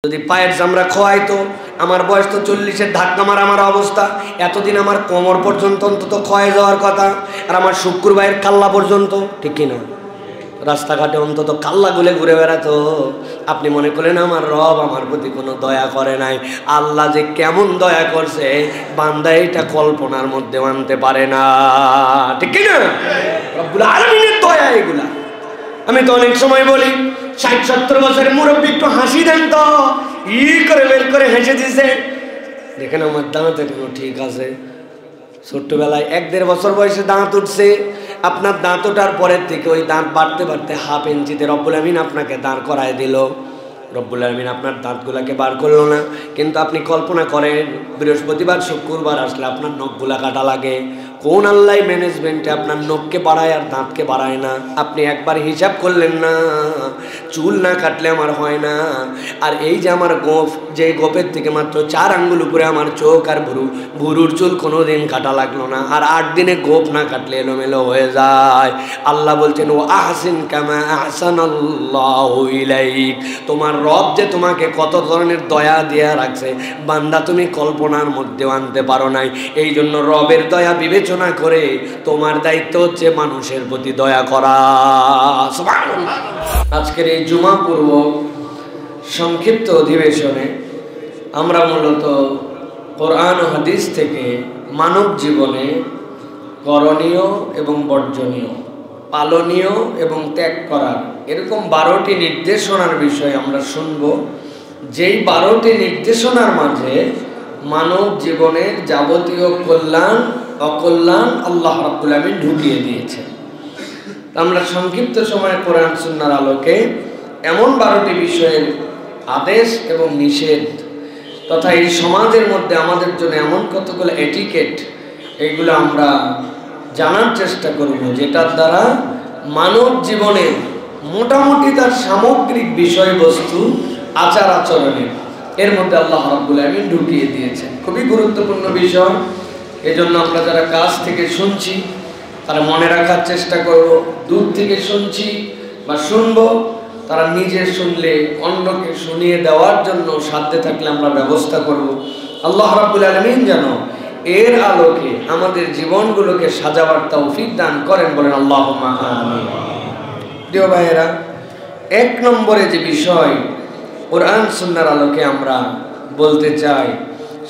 যদি পায়ের চামড়া খোয়াইতো, আমার বয়স তো 40-এর ধাক্কা মারা আমার অবস্থা, এতদিন আমার কোমর পর্যন্ত অন্তত ক্ষয়ে যাওয়ার কথা, আর আমার শুক্রবারের কাল্লা পর্যন্ত, ঠিক কিনা? রাস্তাঘাটে অন্তত কাল্লা গুলে ঘুরে বেড়াতো। আপনি মনে করলেন আমার রব আমার প্রতি কোনো দয়া করে নাই। আল্লাহ যে কেমন দয়া করছে বান্দা এটা কল্পনার মধ্যে আনতে পারে না, ঠিক কিনা? রব্বুল আলামিনের দয়া এগুলা। আমি তো অনেক সময় বলি 60-70 বছরের মুরব্বী একটু হাসি দেন তো, ই করে বের করে হেসে দিছে, দেখেন আমার দাঁত এখনো ঠিক আছে। ছোট্টবেলায় 1-1.5 বছর বয়সে দাঁত উঠছে, আপনার দাঁত ওঠার পরের থেকে ওই দাঁত বাড়তে বাড়তে হাফ ইঞ্চিতে রব্বুল আমিন আপনাকে দাঁড় করায় দিল। রব্বুল আমিন আপনার দাঁতগুলাকে বার করলো না, কিন্তু আপনি কল্পনা করেন বৃহস্পতিবার শুক্রবার আসলে আপনার নখগুলা কাটা লাগে। কোন আল্লাহ ম্যানেজমেন্টে আপনার নখকে বাড়ায় আর দাঁতকে বাড়ায় না? আপনি একবার হিসাব করলেন না, চুল না কাটলে আমার হয় না। আর এই যে আমার গোঁফ, যে গোপের থেকে মাত্র 4 আঙ্গুল উপরে আমার চোখ আর ভুরুর চুল কোনোদিন কাটা লাগলো না, আর 8 দিনে গোঁফ না কাটলে এলোমেলো হয়ে যায়। আল্লাহ বলছেন ও আহসিন কামা আহসানাল্লাহু ইলাইক, তোমার রব যে তোমাকে কত ধরনের দয়া দেয়া রাখছে বান্দা তুমি কল্পনার মধ্যে আনতে পারো নাই। এই জন্য রবের দয়া বিবেচনা করে তোমার দায়িত্ব হচ্ছে মানুষের প্রতি দয়া করা। সুবহানাল্লাহ। আজকের এই জুমা পূর্ব সংক্ষিপ্ত অধিবেশনে আমরা মূলত কোরআন ও হাদিস থেকে মানব জীবনে করণীয় এবং বর্জনীয়, পালনীয় এবং ত্যাগ করার এরকম 12টি নির্দেশনার বিষয়ে আমরা শুনব। যেই 12টি নির্দেশনার মাঝে মানব জীবনের যাবতীয় কল্যাণ অকল্যাণ আল্লাহ রাব্বুল আমিন ঢুকিয়ে দিয়েছেন। আমরা সংক্ষিপ্ত সময়ে কোরআন সুন্নাহর আলোকে এমন 12টি বিষয়ের আদেশ এবং নিষেধ তথা এই সমাজের মধ্যে আমাদের জন্য এমন কতগুলো এটিকেট, এইগুলো আমরা জানার চেষ্টা করব, যেটার দ্বারা মানব জীবনের মোটামুটি তার সামগ্রিক বিষয়বস্তু আচার আচরণের এর মধ্যে আল্লাহ রাব্বুল আমিন ঢুকিয়ে দিয়েছেন। খুবই গুরুত্বপূর্ণ বিষয়। এজন্য আমরা যারা কাছ থেকে শুনছি তারা মনে রাখার চেষ্টা করব, দূর থেকে শুনছি বা শুনবো তারা নিজে শুনলে অন্যকে শুনিয়ে দেওয়ার জন্য সাধ্যে থাকলে আমরা ব্যবস্থা করব। আল্লাহ রাব্বুল আলামিন যেন এর আলোকে আমাদের জীবনগুলোকে সাজাবার তৌফিক দান করেন, বলেন আল্লাহুম্মা আমিন। প্রিয় ভাইয়েরা, 1 নম্বরে যে বিষয় কোরআন সুন্নাহর আলোকে আমরা বলতে চাই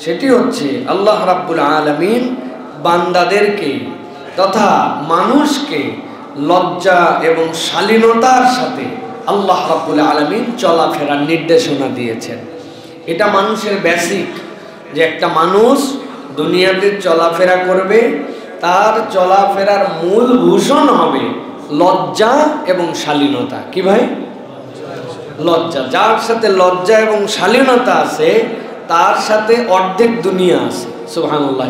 সেটি হচ্ছে আল্লাহ রাব্বুল আলামিন বান্দাদেরকে তথা মানুষকে লজ্জা এবং শালীনতার সাথে আল্লাহ রাব্বুল আলামিন চলাফেরার নির্দেশনা দিয়েছেন। এটা মানুষের বেসিক, যে একটা মানুষ দুনিয়াতে চলাফেরা করবে তার চলাফেরার মূল ভূষণ হবে লজ্জা এবং শালীনতা। কি ভাই? লজ্জা। যার সাথে লজ্জা এবং শালীনতা আছে তার সাথে অর্ধেক দুনিয়া আছে, সুবহানাল্লাহ।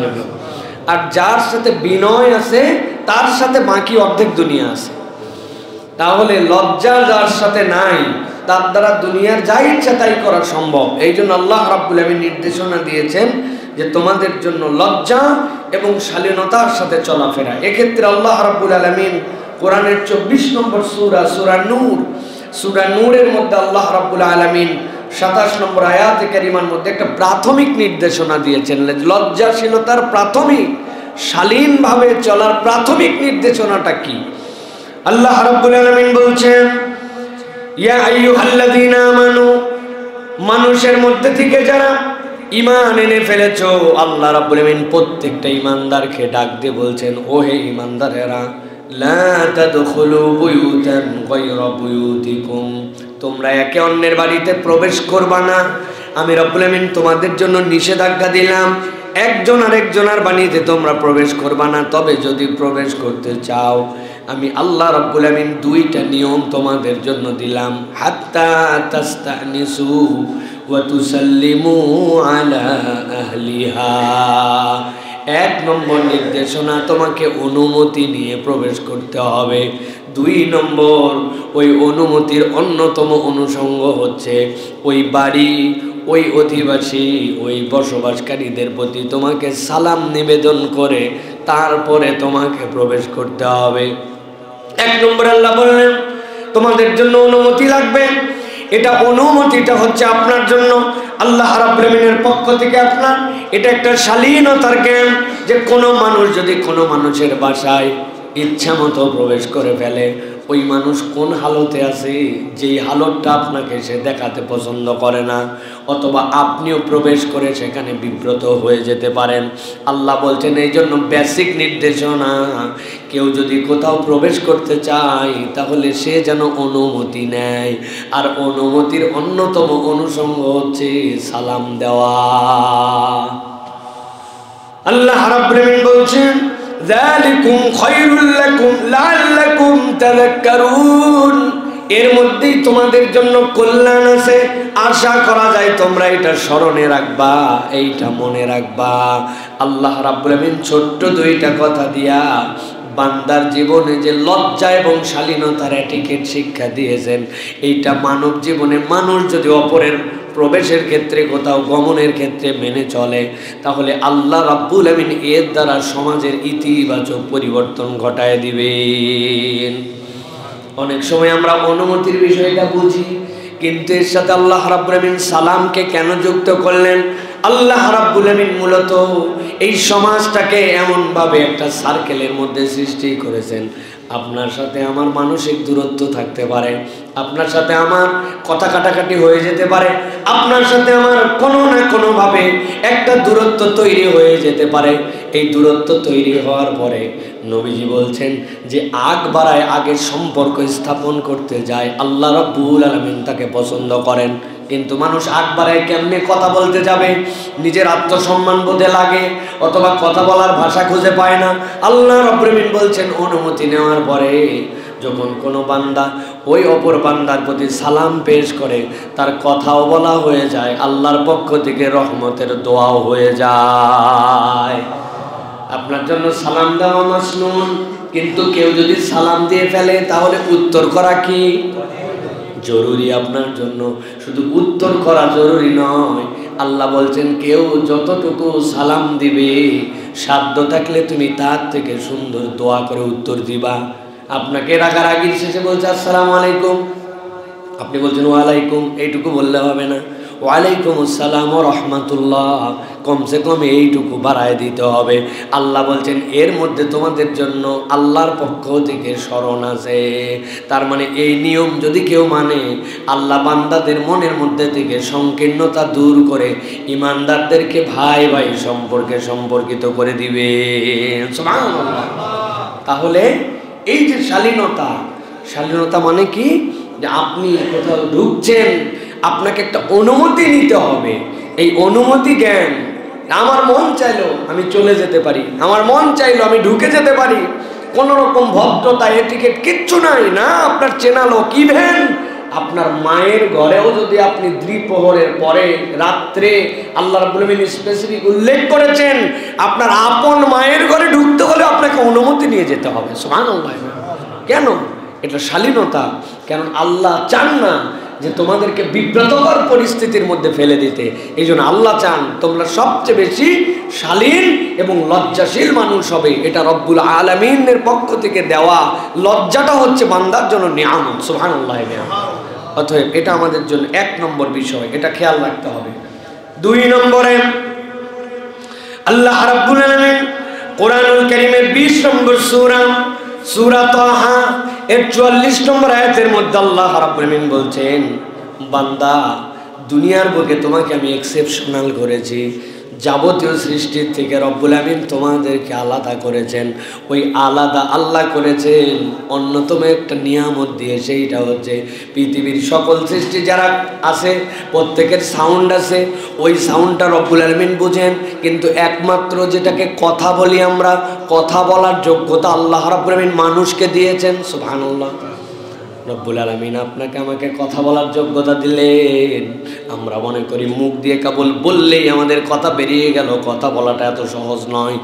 আর যার সাথে বিনয় আছে তার সাথে বাকি অর্ধেক দুনিয়া আছে। তাহলে লজ্জা যার সাথে নাই তার দ্বারা দুনিয়ার যা ইচ্ছা তাই করা সম্ভব। এই জন্য আল্লাহ রাব্বুল আমিন নির্দেশনা দিয়েছেন যে তোমাদের জন্য লজ্জা এবং শালীনতার সাথে চলাফেরা। এক্ষেত্রে আল্লাহ রাব্বুল আলামিন কোরআনের 24 নম্বর সূরা নূর, সূরা নূরের মধ্যে আল্লাহ রাব্বুল আলামিন 27 নম্বর আয়াতে কারিমার মধ্যে একটা প্রাথমিক নির্দেশনা দিয়েছেন। লজ্জাশীলতার প্রাথমিক, শালীনভাবে চলার প্রাথমিক নির্দেশনাটা কি? আল্লাহ রাব্বুল আলামিন বলছেন ইয়া আইয়ুহাল্লাযীনা আমানু, মানুষের মধ্যে থেকে যারা ঈমান এনে ফেলেছো, আল্লাহ রাব্বুল আলামিন প্রত্যেকটা ঈমানদারকে ডাক দিয়ে বলছেন ও হে ঈমানদারেরা, লা তাদখুলু বুয়ুতান গায়রা বুয়ুতিকুম, তোমরা একে অন্যের বাড়িতে প্রবেশ করবা না। আমি রাব্বুল আলামিন তোমাদের জন্য নিষেধাজ্ঞা দিলাম, একজন আরেকজনের বাড়িতে তোমরা প্রবেশ করবা না। তবে যদি প্রবেশ করতে চাও আমি আল্লাহ রাব্বুল আমিন 2টা নিয়ম তোমাদের জন্য দিলাম, হাত্তা তাস্তানিসু ওয়া তুসাল্লিমু আলা আহলিহা। 1 নম্বর নির্দেশনা, তোমাকে অনুমতি নিয়ে প্রবেশ করতে হবে। 2 নম্বর, ওই অনুমতির অন্যতম অনুষঙ্গ হচ্ছে ওই বাড়ি, ওই অধিবাসী, ওই বসবাসকারীদের প্রতি তোমাকে সালাম নিবেদন করে তারপরে তোমাকে প্রবেশ করতে হবে। 1 নম্বর আল্লাহ বললেন তোমাদের জন্য অনুমতি লাগবে। এটা অনুমতিটা হচ্ছে আপনার জন্য আল্লাহ রাব্বুল আলামিনের পক্ষ থেকে আপনার। এটা একটা শালীনতার জ্ঞান যে কোনো মানুষ যদি কোনো মানুষের বাসায় ইচ্ছা মতো প্রবেশ করে ফেলে, ওই মানুষ কোন হালতে আছে, যেই হালতটা আপনাকে সে দেখাতে পছন্দ করে না, অথবা আপনিও প্রবেশ করে সেখানে বিব্রত হয়ে যেতে পারেন। আল্লাহ বলছেন এই জন্য বেসিক নির্দেশনা, কেউ যদি কোথাও প্রবেশ করতে চায় তাহলে সে যেন অনুমতি নেয়। আর অনুমতির অন্যতম অনুষঙ্গ হচ্ছে সালাম দেওয়া। আল্লাহ রাব্বুল আলামিন বলছেন যালিকুম খায়রুল লাকুম লাআল্লাকুম তাযাক্কারুন, এর মধ্যেই তোমাদের জন্য কল্যাণ আছে। আশা করা যায় তোমরা এটা স্মরণে রাখবা, এইটা মনে রাখবা। আল্লাহ রাব্বুল আলামিন ছোট্ট দুইটা কথা দিয়া বান্দার জীবনে যে লজ্জা এবং শালীনতার এটিকেট শিক্ষা দিয়েছেন, এইটা মানব জীবনে মানুষ যদি অপরের প্রবেশের ক্ষেত্রে কোথাও গমনের ক্ষেত্রে মেনে চলে, তাহলে আল্লাহ রাব্বুল আলামিন এর দ্বারা সমাজের ইতিবাচক পরিবর্তন ঘটায় দিবেন। অনেক সময় আমরা অনুমতির বিষয়টা বুঝি, কিন্তু এর সাথে আল্লাহ রাব্বুল আলামিন সালামকে কেন যুক্ত করলেন? আল্লাহ রাব্বুল আলামিন মূলত এই সমাজটাকে এমনভাবে একটা সার্কেলের মধ্যে সৃষ্টি করেছেন, আপনার সাথে আমার মানসিক দূরত্ব থাকতে পারে, আপনার সাথে আমার কথা কাটাকাটি হয়ে যেতে পারে, আপনার সাথে আমার কোনো না কোনোভাবে একটা দূরত্ব তৈরি হয়ে যেতে পারে। এই দূরত্ব তৈরি হওয়ার পরে নবীজি বলছেন যে আগ বাড়ায়, আগের সম্পর্ক স্থাপন করতে যায়, আল্লাহ রাব্বুল আলামিন তাকে পছন্দ করেন। কিন্তু মানুষ আগ বাড়ায় কেমনে কথা বলতে যাবে, নিজের আত্মসম্মান বোধে লাগে, অথবা কথা বলার ভাষা খুঁজে পায় না। আল্লাহ রাব্বুল আলামিন বলছেন অনুমতি নেওয়ার পরে যখন কোনো বান্দা ওই অপর বান্দার প্রতি সালাম পেশ করে, তার কথাও বলা হয়ে যায়, আল্লাহর পক্ষ থেকে রহমতের দোয়াও হয়ে যায়। আপনার জন্য সালাম দেওয়া মাসনুন, কিন্তু কেউ যদি সালাম দিয়ে ফেলে তাহলে উত্তর করা কি জরুরি আপনার জন্য? শুধু উত্তর করা জরুরি নয়, আল্লাহ বলছেন কেউ যতটুকু সালাম দিবে, সাধ্য থাকলে তুমি তার থেকে সুন্দর দোয়া করে উত্তর দিবা। আপনাকে রাগারাগির শেষে বলছে আসসালামু আলাইকুম, আপনি বলছেন ওয়ালাইকুম, এইটুকু বললে হবে না, ওয়ালাইকুম আসসালাম ওয়া রাহমাতুল্লাহ, কমসে কম এইটুকু বাড়ায় দিতে হবে। আল্লাহ বলছেন এর মধ্যে তোমাদের জন্য আল্লাহর পক্ষ থেকে স্মরণ আছে। তার মানে এই নিয়ম যদি কেউ মানে, আল্লাহ বান্দাদের মনের মধ্যে থেকে সংকীর্ণতা দূর করে ইমানদারদেরকে ভাই ভাই সম্পর্কে সম্পর্কিত করে দিবে। সুবহানাল্লাহ। তাহলে এই যে শালীনতা, শালীনতা মানে কি? যে আপনি কোথাও ঢুকছেন, আপনাকে একটা অনুমতি নিতে হবে। এই অনুমতি জ্ঞান, আমার মন চাইলো আমি চলে যেতে পারি, আমার মন চাইলো আমি ঢুকে যেতে পারি, কোনো রকম ভদ্রতা এটিকেট কিচ্ছু নাই না। আপনার চেনা লোক, ইভেন আপনার মায়ের ঘরেও যদি আপনি দ্বিপ্রহরের পরে রাত্রে, আল্লাহ রাব্বুল আলামিন স্পেসিফিক উল্লেখ করেছেন, আপনার আপন মায়ের ঘরে ঢুকতে হলে আপনাকে অনুমতি নিয়ে যেতে হবে। সুবহানাল্লাহ। কেন? এটা শালীনতা। কারণ আল্লাহ চান না যে তোমাদেরকে বিব্রতকর পরিস্থিতির মধ্যে ফেলে দিতে। এই জন্য আল্লাহ চান তোমরা সবচেয়ে বেশি শালীন এবং লজ্জাশীল মানুষ হবে। এটা রব্বুল আলামিনের পক্ষ থেকে দেওয়া লজ্জাটা হচ্ছে বান্দার জন্য নিয়ামত। সুবহানাল্লাহ। অতএব এটা আমাদের জন্য 1 নম্বর বিষয়, এটা খেয়াল রাখতে হবে। 2 নম্বরে আল্লাহ রাব্বুল আলামিন কোরআনুল কারীমের 20 নম্বর সূরা তাহা এর 44 নম্বর আয়াতের মধ্যে আল্লাহ রাব্বুল আলামিন বলছেন, বান্দা দুনিয়ার বুকে তোমাকে আমি এক্সেপশনাল করেছি, যাবতীয় সৃষ্টির থেকে রব্বুল আলামিন তোমাদেরকে আলাদা করেছেন। ওই আলাদা আল্লাহ করেছেন অন্যতম একটা নিয়ামত দিয়ে, সেইটা হচ্ছে পৃথিবীর সকল সৃষ্টি যারা আছে প্রত্যেকের সাউন্ড আছে, ওই সাউন্ডটা রব্বুল আলামিন বুঝেন। কিন্তু একমাত্র যেটাকে কথা বলি আমরা, কথা বলার যোগ্যতা আল্লাহ রাব্বুল আলামিন মানুষকে দিয়েছেন। সুবহানাল্লাহ। রব্বুল আলামিন আপনাকে আমাকে কথা বলার যোগ্যতা দিলেন। আমরা মনে করি মুখ দিয়ে কেবল বললেই আমাদের কথা বেরিয়ে গেল, কথা বলাটা এত সহজ নয়।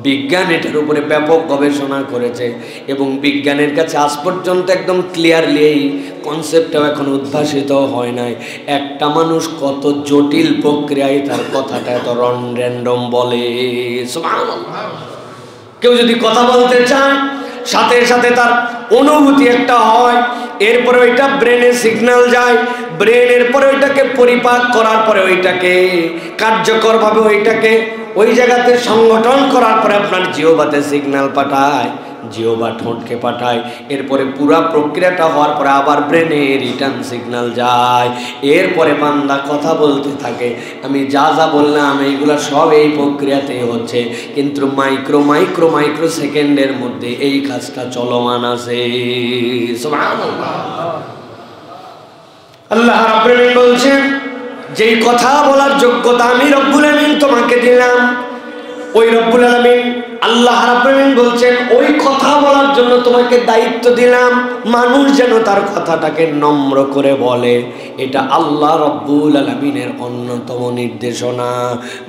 বিজ্ঞান এটার উপরে ব্যাপক গবেষণা করেছে এবং বিজ্ঞানের কাছে আজ পর্যন্ত একদম ক্লিয়ারলি এই কনসেপ্টটাও এখন উদ্ভাসিত হয় নাই। একটা মানুষ কত জটিল প্রক্রিয়ায় তার কথাটা এত র্যান্ডম বলে। সুবহানাল্লাহ। কেউ যদি কথা বলতে চায়, সাথে সাথে তার অনুভূতি একটা হয়, এরপরে ওইটা ব্রেনে সিগন্যাল যায়, ব্রেনের পরে ওইটাকে পরিপাক করার পরে ওইটাকে কার্যকরভাবে ওইটাকে ওই জায়গাতে সংগঠন করার পরে আপনার জিহ্বাতে সিগন্যাল পাঠায়, জিহ্বা ঠোঁটকে পাঠায়, এরপরে পুরা প্রক্রিয়াটা হওয়ার পরে আবার ব্রেনে রিটার্ন সিগন্যাল যায়, এরপরে বান্দা কথা বলতে থাকে। আমি যা যা বললাম এইগুলা সব এই প্রক্রিয়াতেই হচ্ছে, কিন্তু মাইক্রো মাইক্রো মাইক্রো সেকেন্ডের মধ্যে এই কাজটা চলমান আছে। সুবহানাল্লাহ। আল্লাহ রাব্বুল আলামিন বলছেন, যেই কথা বলার যোগ্যতা আমি রব্বুল আলামিন তোমাকে দিলাম, ওই রব্বুল আলামিন আল্লাহ রাব্বুল আলামিন বলছেন ওই কথা বলার জন্য তোমাকে দায়িত্ব দিলাম, মানুষ যেন তার কথাটাকে নম্র করে বলে। এটা আল্লাহ রব্বুল আলামিনের অন্যতম নির্দেশনা।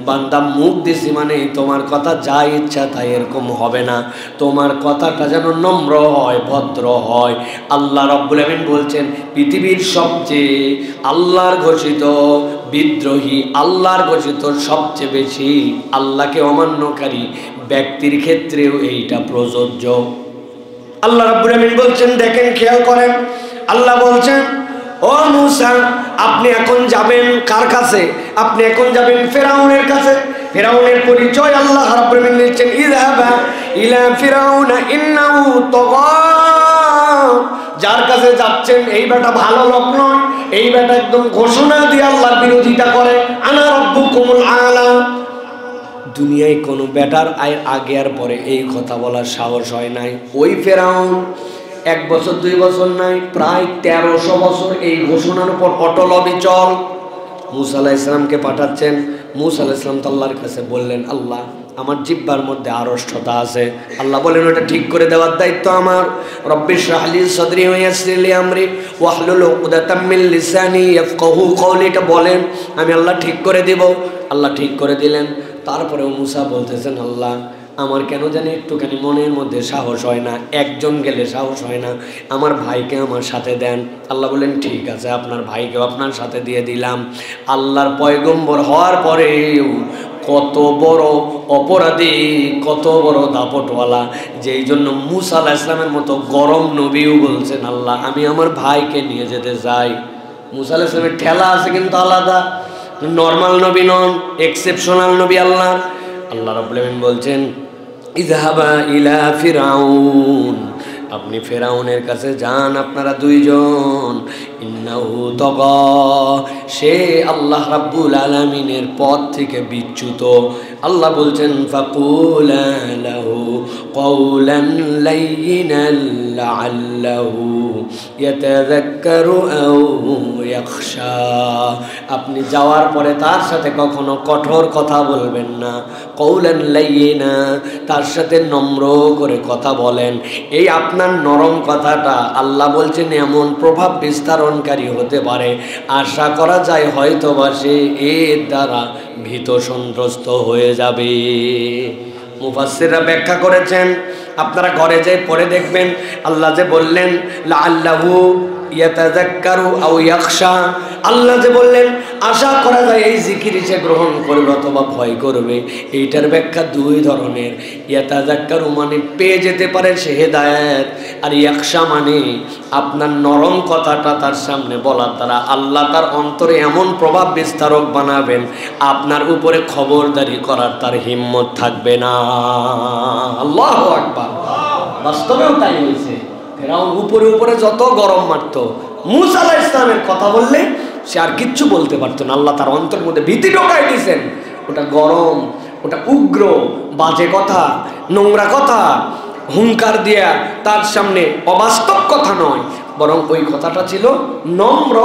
বান্দা মুখ দিছি মানে তোমার কথা যা ইচ্ছা তাই এরকম হবে না, তোমার কথাটা যেন নম্র হয়, ভদ্র হয়। আল্লাহ রব্বুল আলামিন বলছেন পৃথিবীর সবচেয়ে আল্লাহর ঘোষিত বিদ্রোহী, আল্লাহর ঘোষিত সবচেয়ে বেশি আল্লাহকে অমান্যকারী ব্যক্তির ক্ষেত্রেও এইটা প্রযোজ্য। আল্লাহ রাব্বুল আলামিন বলছেন, দেখেন খেয়াল করেন, আল্লাহ বলছেন ও মূসা আপনি এখন যাবেন কার কাছে? আপনি এখন যাবেন ফিরআউনের কাছে। ফিরআউনের পরিচয় আল্লাহ রাব্বুল আলামিন দিচ্ছেন, ইযহাবা ইলা ফিরআউনা ইন্নাহু তাগা। যার কাছে যাচ্ছেন এই বেটা ভালো লোক নয়, এই বেটা একদম ঘোষণা দিয়ে আল্লাহর বিরোধিতা করে, আনা রাব্বুকুমুল আলা। দুনিয়ায় কোনো বেটার আগে আর পরে এই কথা বলার সাহস হয় নাই। ওই ফেরাউন 1 বছর 2 বছর নাই, প্রায় 1300 বছর এই ঘোষণার উপর অটল অবিচল। মূসা আলাইহিস সালামকে পাঠাচ্ছেন। মূসা আলাইহিস সালাম তো আল্লাহর কাছে বললেন, আল্লাহ আমার জিহ্বার মধ্যে আড়ষ্টতা আছে। আল্লাহ বলেন ওটা ঠিক করে দেওয়ার দায়িত্ব আমার। রব্বি ইশরাহ লি সাদরি ওয়া ইয়াসসির লি আমরি ওয়াহলুল উকদাতাম মিন লিসানি ইয়াফকাহু কওলি। এটা বলেন, আমি আল্লাহ ঠিক করে দিব। আল্লাহ ঠিক করে দিলেন। তারপরেও মূসা বলতেছেন, আল্লাহ আমার কেন জানি একটুখানি মনের মধ্যে সাহস হয় না, একজন গেলে সাহস হয় না, আমার ভাইকে আমার সাথে দেন। আল্লাহ বললেন ঠিক আছে, আপনার ভাইকেও আপনার সাথে দিয়ে দিলাম। আল্লাহর পয়গম্বর হওয়ার পরেও কত বড় অপরাধী, কত বড় দাপটওয়ালা, যেই জন্য মূসা আলাইহিস সালামের মতো গরম নবীও বলছেন, আল্লাহ আমি আমার ভাইকে নিয়ে যেতে চাই। মূসা আলাইহিস সালামের ঠেলা আছে কিন্তু আলাদা, নরমাল নবী নন, এক্সেপশনাল নবী আল্লাহর। আল্লাহ রাব্বুল আলামিন বলছেন, ইযহাবা ইলা ফিরআউন, আপনি ফেরাউনের কাছে যান, আপনারা দুইজন। ইন্নাহু তাগা, সে আল্লাহ রাব্বুল আলামিনের পথ থেকে বিচ্যুত। আল্লাহ বলছেন, ফাকুলা লাহু কওলান লাইয়িনান লাআল্লাহু ইয়াতাযাক্কারু আও ইয়াখশা। আপনি যাওয়ার পরে তার সাথে কখনো কঠোর কথা বলবেন না। কওলান লাইয়িনা, তার সাথে নম্র করে কথা বলেন। এই আপনার নরম কথাটা আল্লাহ বলছেন এমন প্রভাব বিস্তারণকারী হতে পারে, আশা করা যায় হয়তোবা সে এর দ্বারা ভীত সন্ত্রস্ত হয়ে যাবে। মুফাসসিররা ব্যাখ্যা করেছেন, আপনারা ঘরে যেয়ে পড়ে দেখবেন, আল্লাহ যে বললেন লাআল্লাহু ইয়াতাযাক্কারু আও ইয়াখশা, আল্লাহ যে বললেন আশা করা যায় এই জিকির সে গ্রহণ করবে অথবা ভয় করবে। এইটার ব্যাখ্যা দুই ধরনের। ইয়াতাযাক্কারু মানে পেয়ে যেতে পারে সে হেদায়েত, আর ইয়াখশা মানে আপনার নরম কথাটা তার সামনে বলার দ্বারা আল্লাহ তার অন্তরে এমন প্রভাব বিস্তারক বানাবেন, আপনার উপরে খবরদারি করার তার হিম্মত থাকবে না। আল্লাহু আকবার। বাস্তবেও তাই হয়েছে। ফেরাউন উপরে উপরে যত গরম মারত, মূসা আলাইহিস সালামের কথা বললে সে আর কিচ্ছু বলতে পারতো না। আল্লাহ তার অন্তরের মধ্যে ভীতি ঢোকাই দিয়েছেন। ওটা গরম, ওটা উগ্র, বাজে কথা, নোংরা কথা, হুঙ্কার দিয়া তার সামনে অবাস্তব কথা নয়, বরং ওই কথাটা ছিল নম্র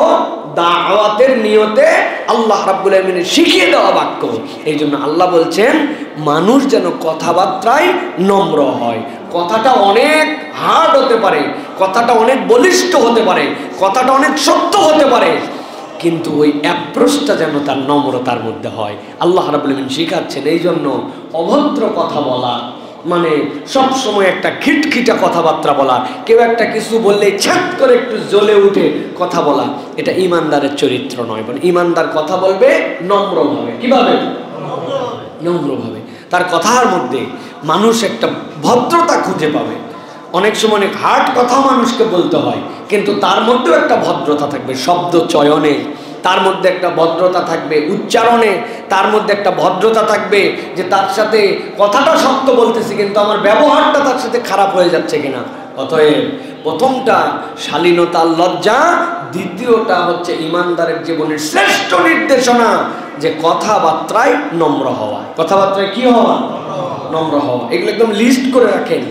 দাওয়াতের নিয়তে আল্লাহ রাব্বুল আলামিনের শিখিয়ে দেওয়া বাক্য। এই জন্য আল্লাহ বলছেন মানুষ যেন কথাবার্তায় নম্র হয়। কথাটা অনেক হার্ড হতে পারে, কথাটা অনেক বলিষ্ঠ হতে পারে, কথাটা অনেক সত্য হতে পারে, কিন্তু ওই অ্যাপ্রোচটা যেন তার নম্রতার মধ্যে হয়। আল্লাহ রাব্বুল আলামিন শিখাচ্ছেন। এই জন্য অভদ্র কথা বলা মানে সব সময় একটা খিটখিটা কথাবার্তা বলা, কেউ একটা কিছু বললেই ছ্যাট করে একটু জ্বলে উঠে কথা বলা, এটা ইমানদারের চরিত্র নয়। বলে ইমানদার কথা বলবে নম্রভাবে। কিভাবে? নম্রভাবে। তার কথার মধ্যে মানুষ একটা ভদ্রতা খুঁজে পাবে। অনেক সময় অনেক হার্ড কথা মানুষকে বলতে হয়, কিন্তু তার মধ্যেও একটা ভদ্রতা থাকবে শব্দ চয়নে, তার মধ্যে একটা ভদ্রতা থাকবে উচ্চারণে, তার মধ্যে একটা ভদ্রতা থাকবে যে তার সাথে কথাটা শক্ত বলতেছি কিন্তু আমার ব্যবহারটা তার সাথে খারাপ হয়ে যাচ্ছে কিনা। অতএব প্রথমটা শালীনতা লজ্জা, দ্বিতীয়টা হচ্ছে ইমানদারের জীবনের শ্রেষ্ঠ নির্দেশনা যে কথাবার্তায় নম্র হওয়া। কথাবার্তায় কি হওয়া? নম্র হওয়া। এগুলো একদম লিস্ট করে রাখেন,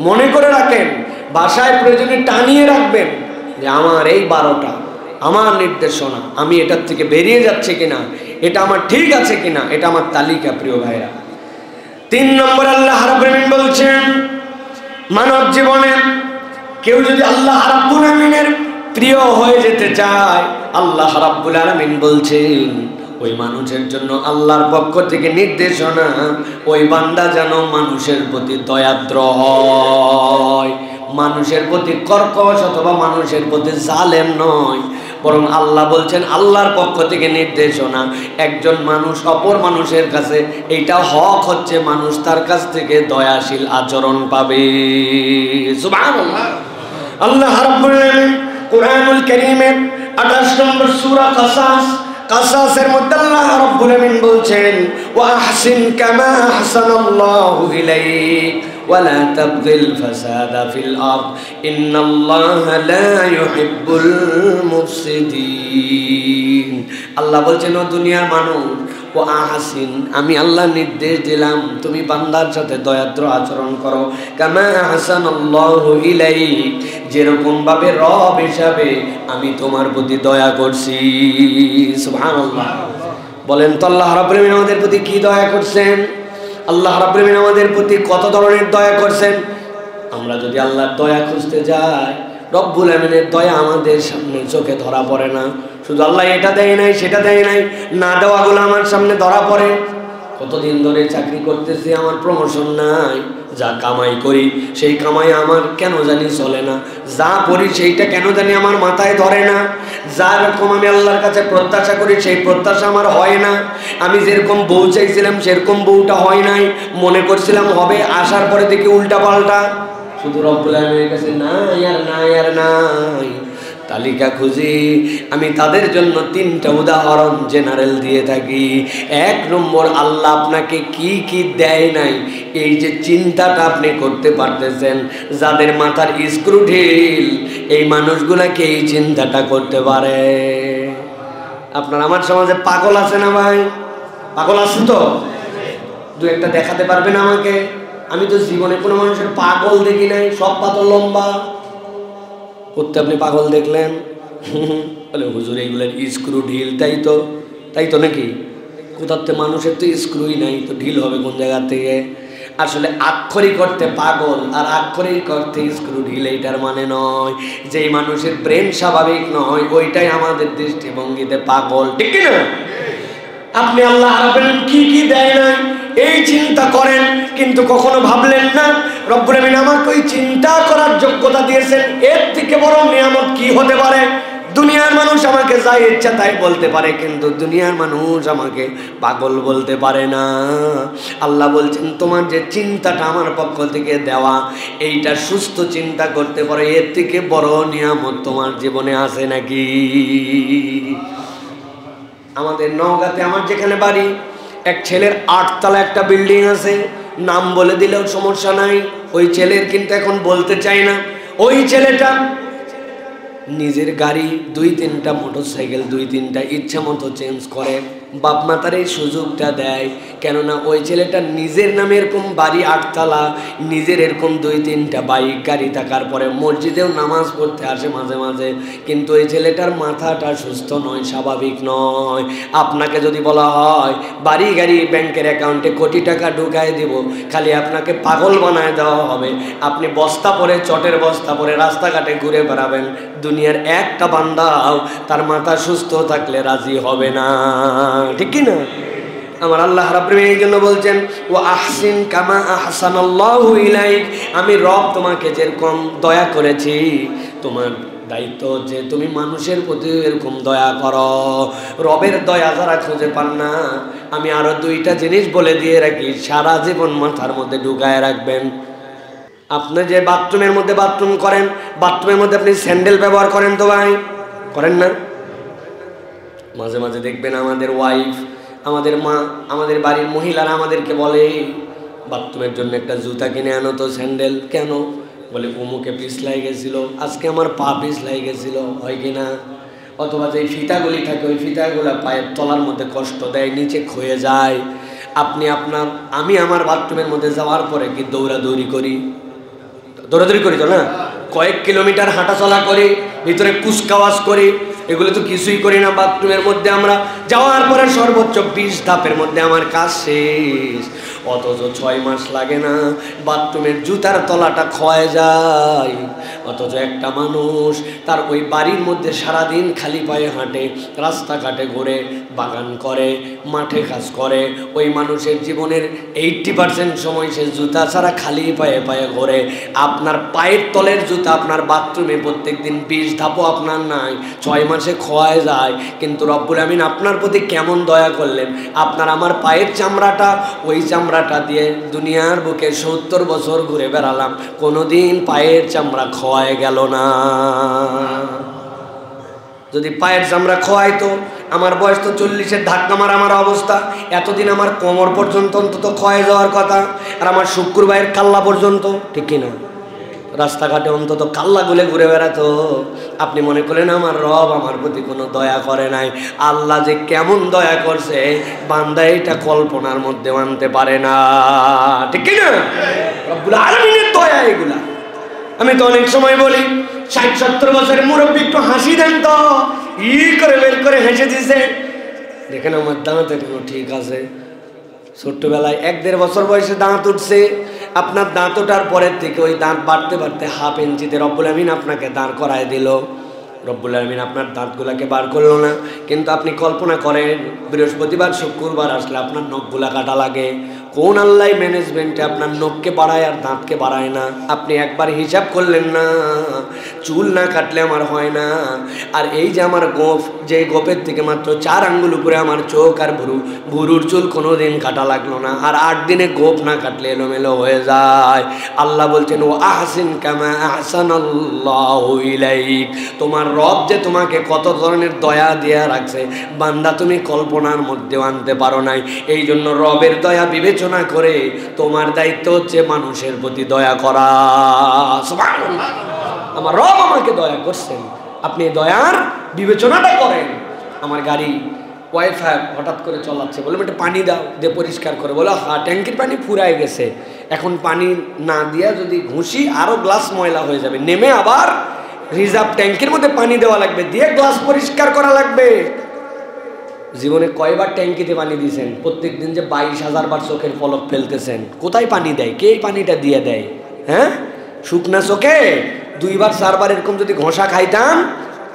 মনে করে রাখেন, বাসায় প্রয়োজনে টানিয়ে রাখবেন যে আমার এই 12টা আমার নির্দেশনা, আমি এটার থেকে বেরিয়ে যাচ্ছে কিনা, এটা আমার ঠিক আছে কিনা, এটা আমার তালিকা। প্রিয় ভাইরা, 3 নম্বর আল্লাহ রাব্বুল আলামিন বলছেন মানব জীবনে কেউ যদি আল্লাহ রাব্বুল আলামিনের প্রিয় হয়ে যেতে চায়, আল্লাহ রাব্বুল আলামিন বলছেন ওই মানুষের জন্য আল্লাহর পক্ষ থেকে নির্দেশনা, ওই বান্দা যেন মানুষের প্রতি দয়াদ্র হয়, মানুষের প্রতি কর্কশ অথবা মানুষের প্রতি জালেম নয়, বরং আল্লাহ বলছেন আল্লাহর পক্ষ থেকে নির্দেশনা একজন মানুষ অপর মানুষের কাছে, এইটা হক হচ্ছে মানুষ তার কাছ থেকে দয়াশীল আচরণ পাবে। সুবহানাল্লাহ। আল্লাহ রাব্বুল আলামিন কুরআনুল কারীমের 28 নম্বর সূরা কাসাসের মধ্যে আল্লাহ রাব্বুল আলামিন বলছেন ওয়া আহসিন কামা আহসানাল্লাহু ইলাইক ওয়া লা তাবগিল ফাসাদা ফিল আরদ ইন্নাল্লাহা লা ইউহিব্বুল মুফসিদিন। আল্লাহ বলছেন ও দুনিয়ার মানুষ, ও আহসিন, আমি আল্লাহ নির্দেশ দিলাম তুমি বান্দার সাথে দয়াদ্র আচরণ করো, কামা আহসানাল্লাহু ইলাইক, যেরকম ভাবে রব হিসাবে আমি তোমার প্রতি দয়া করছি। সুবহানাল্লাহ। বলেন তো আল্লাহ রাব্বুল আলামিন আমাদের প্রতি কি দয়া করছেন? আল্লাহ রাব্বুল আলামিন আমাদের প্রতি কত ধরনের দয়া করছেন। আমরা যদি আল্লাহর দয়া খুঁজতে যাই, রব্বুল আলামিনের দয়া আমাদের সামনে চোখে ধরা পড়ে না। শুধু আল্লাহ এটা দেয় নাই সেটা দেয় নাই, না দেওয়াগুলো আমার সামনে ধরা পড়ে। কতদিন ধরে চাকরি করতেছি, আমার প্রমোশন নাই, যা কামাই করি সেই কামাই আমার কেন জানি চলে না, যা পড়ি সেইটা কেন জানি আমার মাথায় ধরে না, যা রকম আমি আল্লাহর কাছে প্রত্যাশা করি সেই প্রত্যাশা আমার হয় না, আমি যেরকম বউ চাইছিলাম সেরকম বউটা হয় নাই, মনে করছিলাম হবে, আসার পরে দেখি উল্টা পাল্টা। শুধু রব্বুল আলামিনের কাছে নাই আর নাই আর নাই। তালিকা খুঁজি আমি তাদের জন্য 3টা উদাহরণ জেনারেল দিয়ে থাকি। 1 নম্বর, আল্লাহ আপনাকে কি কি দেয় নাই, এই যে চিন্তাটা আপনি করতে পারতেছেন, যাদের মাথার স্ক্রু ঢিল এই মানুষগুলাকে এই চিন্তাটা করতে পারে। আপনার আমার সমাজে পাগল আছে না ভাই? পাগল আছে তো? 2-1টা দেখাতে পারবেন আমাকে? আমি তো জীবনে কোনো মানুষের পাগল দেখি নাই, সব পাতল লম্বা। করতে আপনি পাগল দেখলেন? বলে হুজুর এইগুলোর স্ক্রু ঢিল, তাই তো নাকি? কোথাতে মানুষের তো স্ক্রুই নাই, তো ঢিল হবে কোন জায়গা থেকে? আসলে আক্ষরিক করতে পাগল আর আক্ষরিক করতে স্ক্রু ঢিল এইটার মানে নয়। যেই মানুষের ব্রেন স্বাভাবিক নয় ওইটাই আমাদের দৃষ্টিভঙ্গিতে পাগল, ঠিক কি না? আপনি আল্লাহ রাব্বুল আলামিন কি কি দেয় না এই চিন্তা করেন, কিন্তু কখনো ভাবলেন না রব্বুল আলামিন আমাকে ওই চিন্তা করার যোগ্যতা দিয়েছেন, এর থেকে বড় নিয়ামত কি হতে পারে? দুনিয়ার মানুষ আমাকে যা ইচ্ছা তাই বলতে পারে, কিন্তু দুনিয়ার মানুষ আমাকে পাগল বলতে পারে না। আল্লাহ বলছেন তোমার যে চিন্তাটা আমার পক্ষ থেকে দেওয়া, এইটা সুস্থ চিন্তা করতে পারে, এর থেকে বড় নিয়ামত তোমার জীবনে আছে নাকি? আমাদের নওগাঁতে, আমার যেখানে বাড়ি, এক ছেলের 8 তলা একটা বিল্ডিং আছে, নাম বলে দিলেও সমস্যা নাই। ওই ছেলের কিন্তু এখন বলতে চাই না। ওই ছেলেটা নিজের গাড়ি 2-3টা মোটরসাইকেল 2-3টা ইচ্ছা মতো চেঞ্জ করে, বাপ মা তার এই সুযোগটা দেয়। কেননা ওই ছেলেটা নিজের নামে এরকম বাড়ি 8 তলা, নিজের এরকম 2-3টা বাইক গাড়ি থাকার পরে মসজিদেও নামাজ পড়তে আসে মাঝে মাঝে, কিন্তু ওই ছেলেটার মাথাটা সুস্থ নয়, স্বাভাবিক নয়। আপনাকে যদি বলা হয় বাড়ি গাড়ি ব্যাংকের অ্যাকাউন্টে কোটি টাকা ঢুকায় দিব, খালি আপনাকে পাগল বানায় দেওয়া হবে, আপনি বস্তা পরে, চটের বস্তা পরে রাস্তাঘাটে ঘুরে বেড়াবেন, দুনিয়ার একটা বান্দাও তার মাথা সুস্থ থাকলে রাজি হবে না, ঠিক কি না? আমার আল্লাহ রাব্বুল আলামিন এই জন্য বলছেন ও আহসিন কামা আহসানাল্লাহু ইলাইক, আমি রব তোমাকে যেরকম দয়া করেছি, তোমার দায়িত্ব যে তুমি মানুষের প্রতি এরকম দয়া করো। রবের দয়া যারা খুঁজে পান না, আমি আরো 2টা জিনিস বলে দিয়ে রাখি, সারা জীবন মাথার মধ্যে ঢুকায় রাখবেন। আপনি যে বাথরুমের মধ্যে বাথরুম করেন, বাথরুমের মধ্যে আপনি স্যান্ডেল ব্যবহার করেন তো ভাই? করেন না? মাঝে মাঝে দেখবেন আমাদের ওয়াইফ, আমাদের মা, আমাদের বাড়ির মহিলারা আমাদেরকে বলে বাথরুমের জন্য একটা জুতা কিনে আনো তো, স্যান্ডেল। কেন? বলে অমুকে পিছলাই গেছিল, আজকে আমার পা পিছলাই গেছিল, হয় কিনা? অথবা যে ফিতাগুলি থাকে ওই ফিতাগুলো পায়ের তলার মধ্যে কষ্ট দেয়, নিচে ক্ষয়ে যায়। আমি আমার বাথরুমের মধ্যে যাওয়ার পরে কি দৌড়াদৌড়ি করি? দৌড়াদৌড়ি করি তো না, কয়েক কিলোমিটার হাঁটা চলা করি, ভিতরে কুচকাওয়াজ করি, এগুলো তো কিছুই করি না। বাথরুমের মধ্যে আমরা যাওয়ার পরে সর্বোচ্চ 20 ধাপের মধ্যে আমার কাজ শেষ, অথচ 6 মাস লাগে না বাথরুমের জুতার তলাটা ক্ষয়ে যায়। অথচ একটা মানুষ তার ওই বাড়ির মধ্যে সারাদিন খালি পায়ে হাঁটে, রাস্তাঘাটে ঘুরে, বাগান করে, মাঠে কাজ করে, ওই মানুষের জীবনের 80% সময় সে জুতা ছাড়া খালি পায়ে পায়ে ঘোরে। আপনার পায়ের তলের জুতা আপনার বাথরুমে প্রত্যেকদিন 20 ধাপও আপনার নাই, 6 মাসে ক্ষয় যায়। কিন্তু রব্বুল আমিন আপনার প্রতি কেমন দয়া করলেন, আপনার আমার পায়ের চামড়াটা, ওই চামড়াটা দিয়ে দুনিয়ার বুকে 70 বছর ঘুরে বেড়ালাম, কোনোদিন পায়ের চামড়া ক্ষয় গেল না। যদি পায়ের চামড়া খোয়াইতো, আমার বয়স তো 40-এর ধাক্কা মারা আমার অবস্থা, এতদিন আমার কোমর পর্যন্ত অন্তত ক্ষয়ে যাওয়ার কথা, আর আমার শুক্র ভাইয়ের কাল্লা পর্যন্ত, ঠিক কিনা? রাস্তাঘাটে অন্তত কাল্লা গুলে ঘুরে বেড়াতো। আপনি মনে করলেন আমার রব আমার প্রতি কোনো দয়া করে নাই। আল্লাহ যে কেমন দয়া করছে বান্দা এটা কল্পনার মধ্যে আনতে পারে না, ঠিক কিনা? রব্বুল আলামিনের দয়া এগুলা। আমি তো অনেক সময় বলি 60-70 বছরের মুরব্বী একটু হাসি দেন তো, করে বের করে হেসে দিছে, দেখেন আমার দাঁত এখনো ঠিক আছে। ছোট্টবেলায় 1-1.5 বছর বয়সে দাঁত উঠছে, আপনার দাঁত ওঠার পরের থেকে ওই দাঁত বাড়তে বাড়তে হাফ ইঞ্চিতে রব্বুল আমিন আপনাকে দাঁড় করায় দিল। রব্বুল আমিন আপনার দাঁতগুলাকে বার করলো না, কিন্তু আপনি কল্পনা করেন বৃহস্পতিবার শুক্রবার আসলে আপনার নখগুলা কাটা লাগে। কোন আল্লাহ ম্যানেজমেন্টে আপনার নখকে বাড়ায় আর দাঁতকে বাড়ায় না? আপনি একবার হিসাব করলেন না, চুল না কাটলে আমার হয় না। আর এই যে আমার গোঁফ, যে গোপের থেকে মাত্র 4 আঙ্গুল উপরে আমার চোখ আর ভুরুর চুল কোনোদিন কাটা লাগলো না, আর 8 দিনে গোঁফ না কাটলে এলোমেলো হয়ে যায়। আল্লাহ বলছেন ও আহসিন কামা আহসানাল্লাহু ইলাইক, তোমার রব যে তোমাকে কত ধরনের দয়া দিয়া রাখছে বান্দা তুমি কল্পনার মধ্যেও আনতে পারো নাই। এই জন্য রবের দয়া বিবেচনা করে তোমার দায়িত্ব হচ্ছে মানুষের প্রতি দয়া করা। সুবহানাল্লাহ, আমার রব আমাকে দয়া করছেন, আপনি দয়ার বিবেচনাটা করেন। আমার গাড়ি ওয়াইফাই হঠাৎ করে চলাচ্ছে, বললাম একটু পানি দাও, দিয়ে পরিষ্কার করে, বলো হ্যাঁ ট্যাঙ্কির পানি ফুরায় গেছে, এখন পানি না দিয়া যদি ঘুষি আরও গ্লাস ময়লা হয়ে যাবে, নেমে আবার রিজার্ভ ট্যাঙ্কির মধ্যে পানি দেওয়া লাগবে, দিয়ে গ্লাস পরিষ্কার করা লাগবে। জীবনে কয়বার ট্যাঙ্কিতে পানি দিয়েছেন? প্রত্যেক দিন যে 22,000 বার চোখের পলক ফেলতেছেন, কোথায় পানি দেয়? কে পানিটা দিয়ে দেয়? হ্যাঁ, শুকনা চোখে 2-4 বার এরকম যদি ঘষা খাইতাম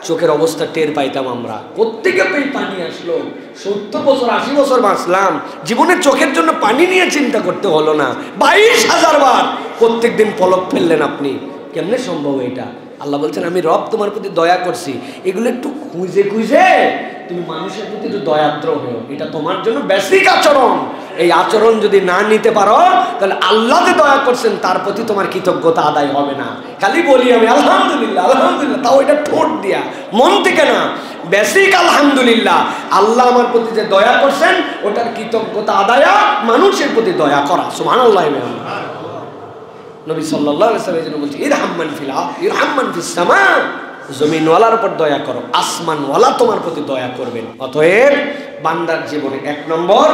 চোখের অবস্থা টের পাইতাম আমরা। প্রত্যেকে পেয়ে পানি আসলো, 70 বছর 80 বছর বাঁচলাম, জীবনের চোখের জন্য পানি নিয়ে চিন্তা করতে হলো না। 22,000 বার প্রত্যেক দিন পলক ফেললেন আপনি, কেমনে সম্ভব এটা? আল্লাহ বলছেন আমি রব তোমার প্রতি দয়া করছি, এগুলো একটু খুঁজে খুঁজে তুমি মানুষের প্রতি একটু দয়াদ্র হও, এটা তোমার জন্য বেসিক আচরণ। এই আচরণ যদি না নিতে পারো তাহলে আল্লাহ যে দয়া করছেন তার প্রতি তোমার কৃতজ্ঞতা আদায় হবে না। খালি বলি আমি আলহামদুলিল্লাহ আলহামদুলিল্লাহ, তাও এটা ঠোঁট দিয়া, মন থেকে না, বেসিক আলহামদুলিল্লাহ। আল্লাহ আমার প্রতি যে দয়া করছেন ওটার কৃতজ্ঞতা আদায়, মানুষের প্রতি দয়া করা। সুবহানাল্লাহ। নবী সাল্লাল্লাহু আলাইহি ওয়াসাল্লাম বলছে ইরহামমান ফিল আরদ ইরহামমান ফিস সামা, জমিনওয়ালার উপর দয়া করো, আসমানওয়ালা তোমার প্রতি দয়া করবেন। অতএব বান্দার জীবনে 1 নম্বর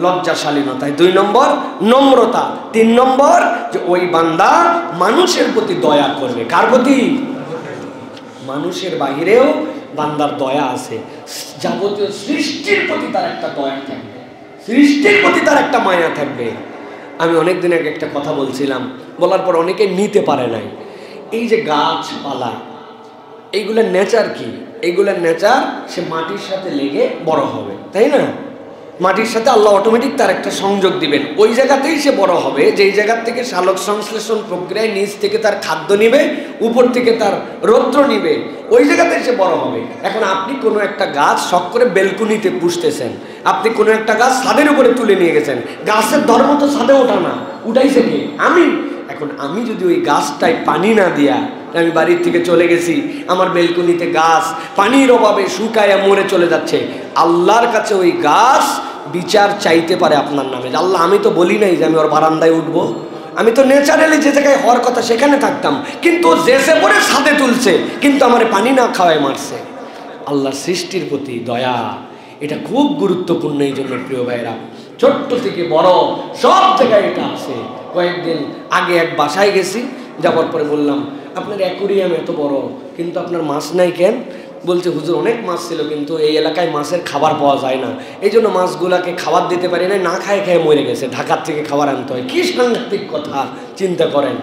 লজ্জাশালীনতায়, 2 নম্বর নম্রতা, 3 নম্বর যে ওই বান্দা মানুষের প্রতি দয়া করবে। কার প্রতি? মানুষের বাহিরেও বান্দার দয়া আছে, যাবতীয় সৃষ্টির প্রতি তার একটা দয়া থাকবে, সৃষ্টির প্রতি তার একটা মায়া থাকবে। আমি অনেকদিন আগে একটা কথা বলছিলাম, বলার পর অনেকে নিতে পারে নাই। এই যে গাছপালা, এইগুলোর নেচার কি? এইগুলোর নেচার সে মাটির সাথে লেগে বড় হবে, তাই না? মাটির সাথে আল্লাহ অটোমেটিক তার একটা সংযোগ দিবেন, ওই জায়গাতেই সে বড় হবে, যেই জায়গার থেকে সালোক সংশ্লেষণ প্রক্রিয়ায় নিচ থেকে তার খাদ্য নিবে, উপর থেকে তার রৌদ্র নিবে, ওই জায়গাতেই সে বড় হবে। এখন আপনি কোনো একটা গাছ শখ করে বেলকুনিতে পুষতেছেন, আপনি কোনো একটা গাছ ছাদের উপরে তুলে নিয়ে গেছেন, গাছের ধর্ম তো ছাদে ওঠা না, উঠাইছে কে? আমি। এখন আমি যদি ওই গাছটায় পানি না দিয়া, আমি বাড়ির থেকে চলে গেছি, আমার বেলকনিতে গাছ পানির অভাবে শুকায়া মরে চলে যাচ্ছে, আল্লাহর কাছে ওই গাছ বিচার চাইতে পারে আপনার নামে। আল্লাহ, আমি তো বলি নাই যে আমি ওর বারান্দায় উঠবো, আমি তো ন্যাচারালি যে জায়গায় হওয়ার কথা সেখানে থাকতাম, কিন্তু ও জেসে পরে ছাদে তুলছে, কিন্তু আমার পানি না খাওয়ায় মারছে। আল্লাহর সৃষ্টির প্রতি দয়া, এটা খুব গুরুত্বপূর্ণ। এই জন্য প্রিয় ভাইরা, ছোট্ট থেকে বড় সব জায়গায় এটা আছে। কয়েকদিন আগে এক বাসায় গেছি, যাওয়ার পরে বললাম, আপনার অ্যাকুরিয়াম এত বড়, কিন্তু আপনার মাছ নাই কেন? বলছে, হুজুর অনেক মাছ ছিল, কিন্তু এই এলাকায় মাছের খাবার পাওয়া যায় না, এই জন্য মাছগুলাকে খাবার দিতে পারি না, না খায় খেয়ে মরে গেছে, ঢাকার থেকে খাবার আনতে হয়। কি সাংঘাতিক কথা, চিন্তা করেন,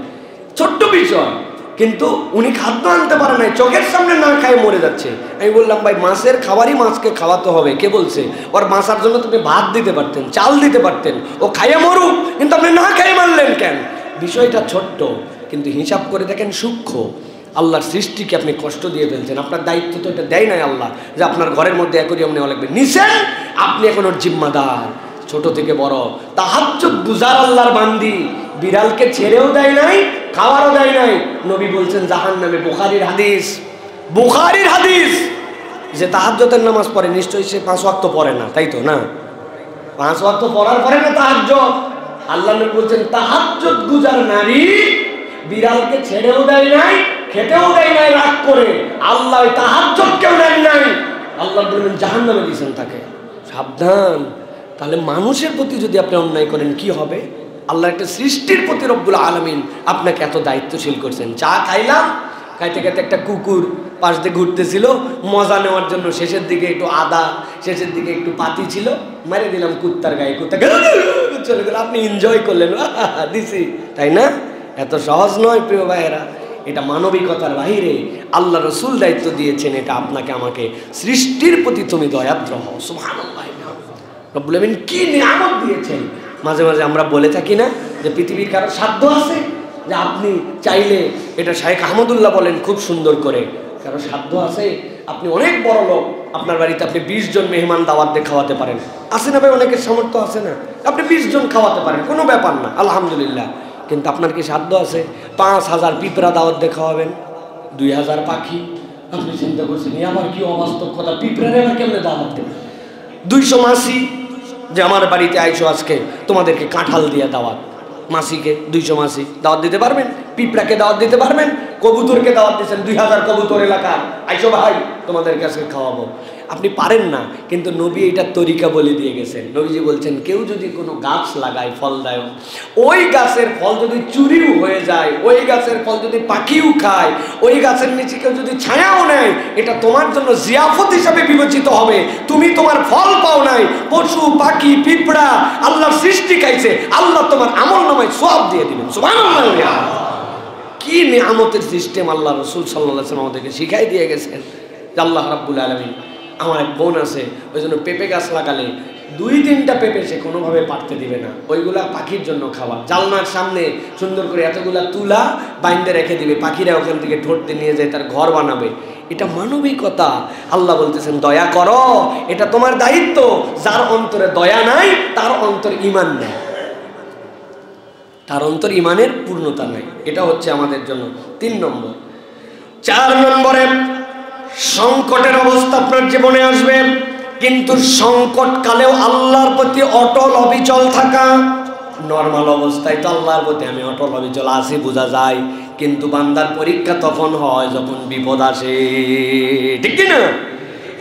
ছোট্ট বিষয়, কিন্তু উনি খাদ্য আনতে পারে নাই, চোখের সামনে না খায় মরে যাচ্ছে। আমি বললাম, ভাই মাছের খাবারই মাছকে খাওয়াতে হবে। কে বলছে? ওর মাছার জন্য তুমি ভাত দিতে পারতেন, চাল দিতে পারতেন, ও খাইয়ে মরুক, কিন্তু আপনি না খাইয়ে মারলেন কেন? বিষয়টা ছোট্ট, কিন্তু হিসাব করে দেখেন সূক্ষ্ম। আল্লাহর সৃষ্টিকে আপনি কষ্ট দিয়ে ফেলছেন। আপনার দায়িত্ব তো এটা দেয় নাই আল্লাহ যে আপনার ঘরের মধ্যে অ্যাকুরিয়াম নেওয়া লাগবে, নিছেন আপনি, এখন ওর জিম্মাদার। ছোট থেকে বড় তাহাজ্জুদ গুজার আল্লাহর বান্দি, বিড়ালকে ছেড়েও দেয় নাই, খাওয়ারও দেয় নাই। নবী বলছেন জাহান্নামে। বুখারীর হাদিস, বুখারীর হাদিস, যে তাহাজ্জুদের নামাজ পড়ে নিশ্চয়ই সে 5 ওয়াক্ত পড়ে না, তাই তো না? 5 ওয়াক্ত পড়ার পরে না তাহাজ্জুদ। আল্লাহ নবী বলছেন তাহাজ্জুদ গুজার নারী বিড়ালকে ছেড়েও দেয় নাই, খেতেও দেয় নাই রাগ করে, আল্লাহ তাহাজ্জুদকেও দেয় নাই, আল্লাহ বলবেন জাহান্নামে দিয়েছেন তাকে। সাবধান। তাহলে মানুষের প্রতি যদি আপনি অন্যায় করেন কি হবে? আল্লাহর একটা সৃষ্টির প্রতি রব্বুল আলামিন আপনাকে এত দায়িত্বশীল করছেন। চা খাইলাম, খাইতে খাইতে একটা কুকুর পাশ দিয়ে ঘুরতেছিল, মজা নেওয়ার জন্য শেষের দিকে একটু আদা, শেষের দিকে একটু পাতি ছিল, মেরে দিলাম কুত্তার গায়ে, কুত্তা চলে গেল, আপনি এনজয় করলেন, দিছি, তাই না? এত সহজ নয় প্রিয় ভাইয়েরা, এটা মানবিকতার বাহিরে আল্লাহ রসুল দায়িত্ব দিয়েছেন, এটা আপনাকে আমাকে, সৃষ্টির প্রতি তুমি দয়াদ্র হও। সুবহানাল্লাহ, রব্বুল আমিন কি নিয়ামত দিয়েছেন। মাঝে মাঝে আমরা বলে থাকি না যে পৃথিবীর কারো সাধ্য আছে যে আপনি চাইলে, এটা শাইখ আহমদুল্লাহ বলেন খুব সুন্দর করে, কারো সাধ্য আছে আপনি অনেক বড় লোক, আপনার বাড়িতে আপনি 20 জন মেহমান দাওয়াত দিয়ে খাওয়াতে পারেন, আছে না ভাই? অনেকের সামর্থ্য আছে না, আপনি 20 জন খাওয়াতে পারেন, কোনো ব্যাপার না, আলহামদুলিল্লাহ। কিন্তু আপনার কি সাধ্য আছে 5000 পিঁপড়া দাওয়াত দিয়ে খাওয়াবেন, 2000 পাখি? আপনি চিন্তা করছেন আমার কি অবাস্তব কথা, পিঁপড়ারে আমার কেমনে দাওয়াত দেবে? 200 মাসি যে আমার বাড়িতে আইসো আজকে, তোমাদেরকে কাঁঠাল দিয়ে দাওয়াত, মাসিকে 200 মাসি দাওয়াত দিতে পারবেন? পিঁপড়াকে দাওয়াত দিতে পারবেন? কবুতরকে দাওয়াত দিয়েছেন, 2000 কবুতর এলাকা, আইসো ভাই তোমাদের কাছে খাওয়াবো, আপনি পারেন না। কিন্তু নবী এইটার তরিকা বলে দিয়ে গেছেন। নবীজি বলছেন, কেউ যদি কোনো গাছ লাগায় ফলদায়ক, ওই গাছের ফল যদি চুরিও হয়ে যায়, ওই গাছের ফল যদি পাখিও খায়, ওই গাছের নিচে কেউ যদি ছায়াও নেয়, এটা তোমার জন্য জিয়াফত হিসাবে বিবেচিত হবে। তুমি তোমার ফল পাও নাই, পশু পাখি পিঁপড়া আল্লাহর সৃষ্টি খাইছে, আল্লাহ তোমার আমল নামায় সওয়াব দিয়ে দিবেন। সুবহানাল্লাহ, কি নিয়ামতের সিস্টেম আল্লাহ রসুল সাল্লাল্লাহু আলাইহি ওয়াসাল্লাম আমাদেরকে শিখাই দিয়ে গেছেন। আল্লাহ রাব্বুল আলামিন, আমার এক বোন আছে, ওই জন্য পেঁপে গাছ লাগালে 2-3টা পেঁপে সে কোনোভাবে পারতে দিবে না, ওইগুলা পাখির জন্য খাওয়া। জানলার সামনে সুন্দর করে এতগুলা তুলা বাইন্দে রেখে দিবে, পাখিরা ওখান থেকে ঠোঁটতে নিয়ে যায়, তার ঘর বানাবে। এটা মানবিকতা। আল্লাহ বলতেছেন দয়া করো, এটা তোমার দায়িত্ব। যার অন্তরে দয়া নাই তার অন্তর ঈমান নেই, তার অন্তর ঈমানের পূর্ণতা নাই। এটা হচ্ছে আমাদের জন্য 3 নম্বর। 4 নম্বরে, সংকটের অবস্থা আপনার জীবনে আসবে, কিন্তু সংকট কালেও আল্লাহর প্রতি অটল অবিচল থাকা। নর্মাল অবস্থায় তো আল্লাহর প্রতি আমি অটল অবিচল আছি বোঝা যায়, কিন্তু বান্দার পরীক্ষা তখন হয় যখন বিপদ আসে, ঠিক কি না?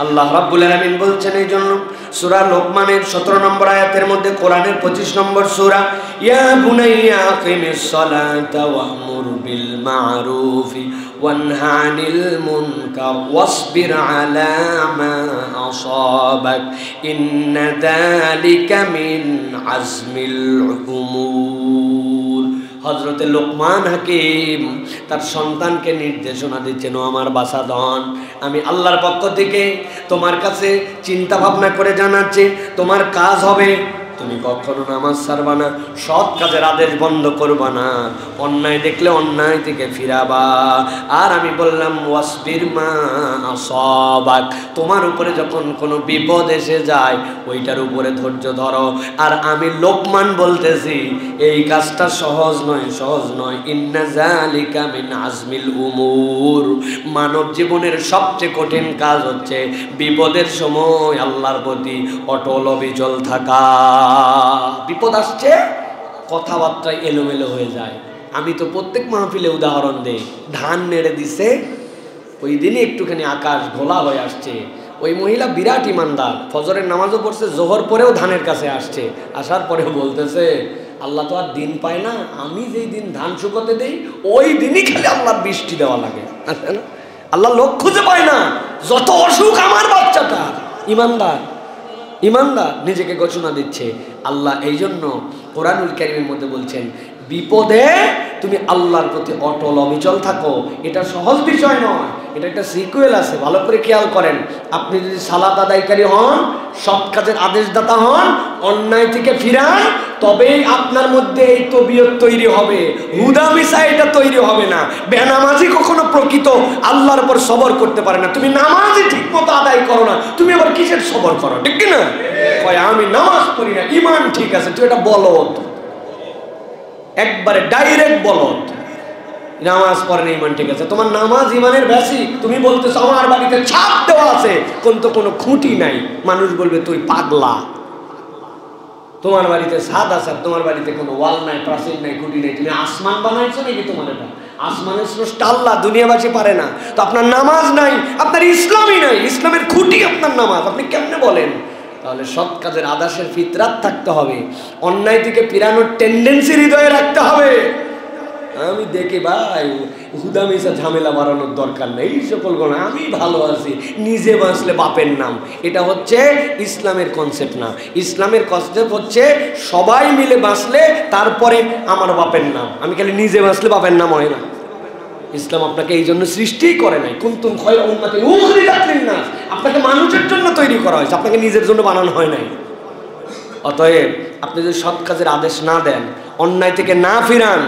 আল্লাহ রাব্বুল আলামিন বলছেন এই জন্য সূরা লোকমানের 17 নম্বর আয়াতের মধ্যে, কোরআনের 25 নম্বর সূরা, ইয়া বুনাইয়া আকিমিস সালাতা ওয়া'মুর বিল মা'রুফি ওয়ানহা আনিল মুনকার ওয়াসবির আলা মা আসাবাক ইন্না যালিকা মিন আজমিল উমুর। হযরতে লোকমান হাকিম তার সন্তানকে নির্দেশনা দিচ্ছেন, ও আমার বাছাধন, আমি আল্লাহর পক্ষ থেকে তোমার কাছে চিন্তা ভাবনা করে জানাচ্ছি, তোমার কাজ হবে তুমি কখনো নামাজ ছাড়বা না, সৎ কাজের আদেশ বন্ধ করবা না, অন্যায় দেখলে অন্যায় থেকে ফিরাবা। আর আমি বললাম ওয়াসবির মা আসাবাক, তোমার উপরে যখন কোনো বিপদ এসে যায় ওইটার উপরে ধৈর্য ধরো। আর আমি লোকমান বলতেছি এই কাজটা সহজ নয়, সহজ নয়। ইন্না যালিকা মিন আজমিল উমুর, মানব জীবনের সবচেয়ে কঠিন কাজ হচ্ছে বিপদের সময় আল্লাহর প্রতি অটল অবিচল থাকা। বিপদ আসছে, কথাবার্তায় এলোমেলো হয়ে যায়। আমি তো প্রত্যেক মাহফিলে উদাহরণ দেই, ধান নেড়ে দিছে, ওই দিনই একটুখানি আকাশ ঘোলা হয়ে আসছে। ওই মহিলা বিরাট ইমানদার, ফজরের নামাজও পড়ছে, জোহর পরেও ধানের কাছে আসছে, আসার পরেও বলতেছে আল্লাহ তো আর দিন পায় না, আমি যেই দিন ধান শুকোতে দেই ওই দিনই খালি আল্লাহর বৃষ্টি দেওয়া লাগে। আল্লাহ লোক খুঁজে পায় না, যত অসুখ আমার বাচ্চাটা। ইমানদার, ইমানদার নিজেকে ঘোষণা দিচ্ছে আল্লাহ। এই জন্য কোরআনুল কারীমের মধ্যে বলছেন বিপদে তুমি আল্লাহর প্রতি অটল অবিচল থাকো। এটা সহজ বিষয় নয়, এটা একটা সিকুয়েল আছে, ভালো করে খেয়াল করেন। আপনি যদি সালাত আদায়কারী হন, সৎ কাজের আদেশদাতা হন, অন্যায় থেকে ফিরান, তবেই আপনার মধ্যে এই তবিয়ত তৈরি হবে। হুদা মিশা এটা তৈরি হবে না। বেনামাজি কখনো প্রকৃত আল্লাহর উপর সবর করতে পারে না। তুমি নামাজই ঠিক মতো আদায় করো না, তুমি আবার কিসের সবর করো? ঠিক কিনা? কয় আমি নামাজ পড়ি না, ইমান ঠিক আছে, তুই এটা বলদ, একবারে ডাইরেক্ট বলদ। নামাজ পড়ে না, ইমান ঠিক আছে, তোমার নামাজ ইমানের বেসিক। তুমি বলতেছো আমার বাড়িতে ছাদ দেওয়া আছে, কিন্তু কোনো খুঁটি নাই, মানুষ বলবে তুই পাগলা। তোমার বাড়িতে ছাদ আছে, তোমার বাড়িতে কোনো ওয়াল নাই, প্রাচীর নাই, খুঁটি নাই, তুমি আসমান বানাইছো নাকি? তোমার এটা আসমানের স্রষ্টা আল্লাহ, দুনিয়াবাসী পারে না। তো আপনার নামাজ নাই, আপনার ইসলামই নাই, ইসলামের খুঁটি আপনার নামাজ, আপনি কেমনে বলেন? তাহলে সৎ কাজের আদেশের ফিতরাত থাকতে হবে, অন্যায় থেকে ফিরানোর টেন্ডেন্সি হৃদয়ে রাখতে হবে। আমি দেখি ভাই হুদামিসা ঝামেলা বাড়ানোর দরকার নেই, এই সকল গুণ আমি ভালো আছি, নিজে বাঁচলে বাপের নাম, এটা হচ্ছে ইসলামের কনসেপ্ট না। ইসলামের কনসেপ্ট হচ্ছে সবাই মিলে বাঁচলে তারপরে আমার বাপের নাম। আমি খালি নিজে বাঁচলে বাপের নাম হয় না। ইসলাম আপনাকে এই জন্য সৃষ্টিই করে নাই, কুনতুম খায়রা উম্মাতিন উখরিজাত লিন-নাস, আপনাকে মানুষের জন্য তৈরি করা হয়েছে, আপনাকে নিজের জন্য বানানো হয় নাই। অতএব আপনি যদি সৎ কাজের আদেশ না দেন, অন্যায় থেকে না ফিরান,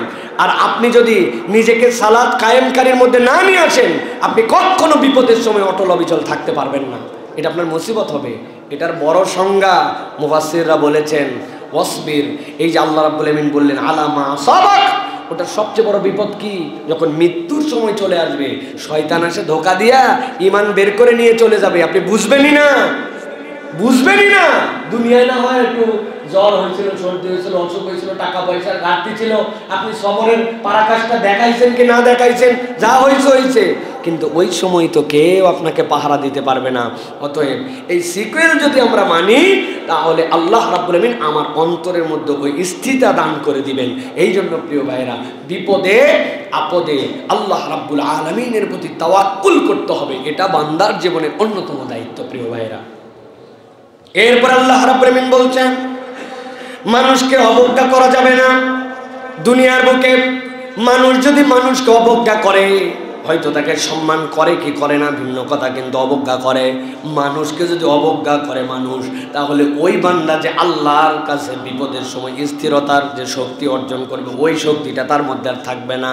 আর আপনি যদি নিজেকে সালাত কায়েমকারীর মধ্যে না নিয়ে আসেন, আপনি কখনো বিপদের সময় অটল অবিচল থাকতে পারবেন না। এটা আপনার মুসিবত হবে। এটার বড় সংজ্ঞা মুফাসসিররা বলেছেন ওয়াসবির। এই যে আল্লাহ রাব্বুল আমিন বললেন আলামা সাবাক, ওটার সবচেয়ে বড় বিপদ কি? যখন মৃত্যুর সময় চলে আসবে, শয়তান এসে ধোঁকা দিয়া ঈমান বের করে নিয়ে চলে যাবে, আপনি বুঝবেনই না, বুঝবেনই না। দুনিয়ায় না হয় একটু জ্বর হয়েছিল, সর্দি হয়েছিল, অসুখ হয়েছিল, টাকা পয়সার ঘাটতি ছিল, আপনি সবরের পরাকাশটা দেখাইছেন কি না দেখাইছেন, যা হয়েছে হয়েছে, কিন্তু ওই সময় তো কেউ আপনাকে পাহারা দিতে পারবে না। অতএব এই সিকুয়েল যদি আমরা মানি, তাহলে আল্লাহ রাব্বুল আমিন আমার অন্তরের মধ্যে ওই স্থিরতা দান করে দিবেন। এই জন্য প্রিয় ভাইরা, বিপদে আপদে আল্লাহ রাব্বুল আলামিনের প্রতি তাওয়াক্কুল করতে হবে, এটা বান্দার জীবনের অন্যতম দায়িত্ব। প্রিয় ভাইরা, এরপর আল্লাহ রাব্বুল আমিন বলছেন মানুষকে অবজ্ঞা করা যাবে না। দুনিয়ার বুকে মানুষ যদি মানুষকে অবজ্ঞা করে, হয়তো তাকে সম্মান করে কি করে না ভিন্ন কথা, কিন্তু অবজ্ঞা করে, মানুষকে যদি অবজ্ঞা করে মানুষ, তাহলে ওই বান্দা যে আল্লাহর কাছে বিপদের সময় স্থিরতার যে শক্তি অর্জন করবে, ওই শক্তিটা তার মধ্যে আর থাকবে না।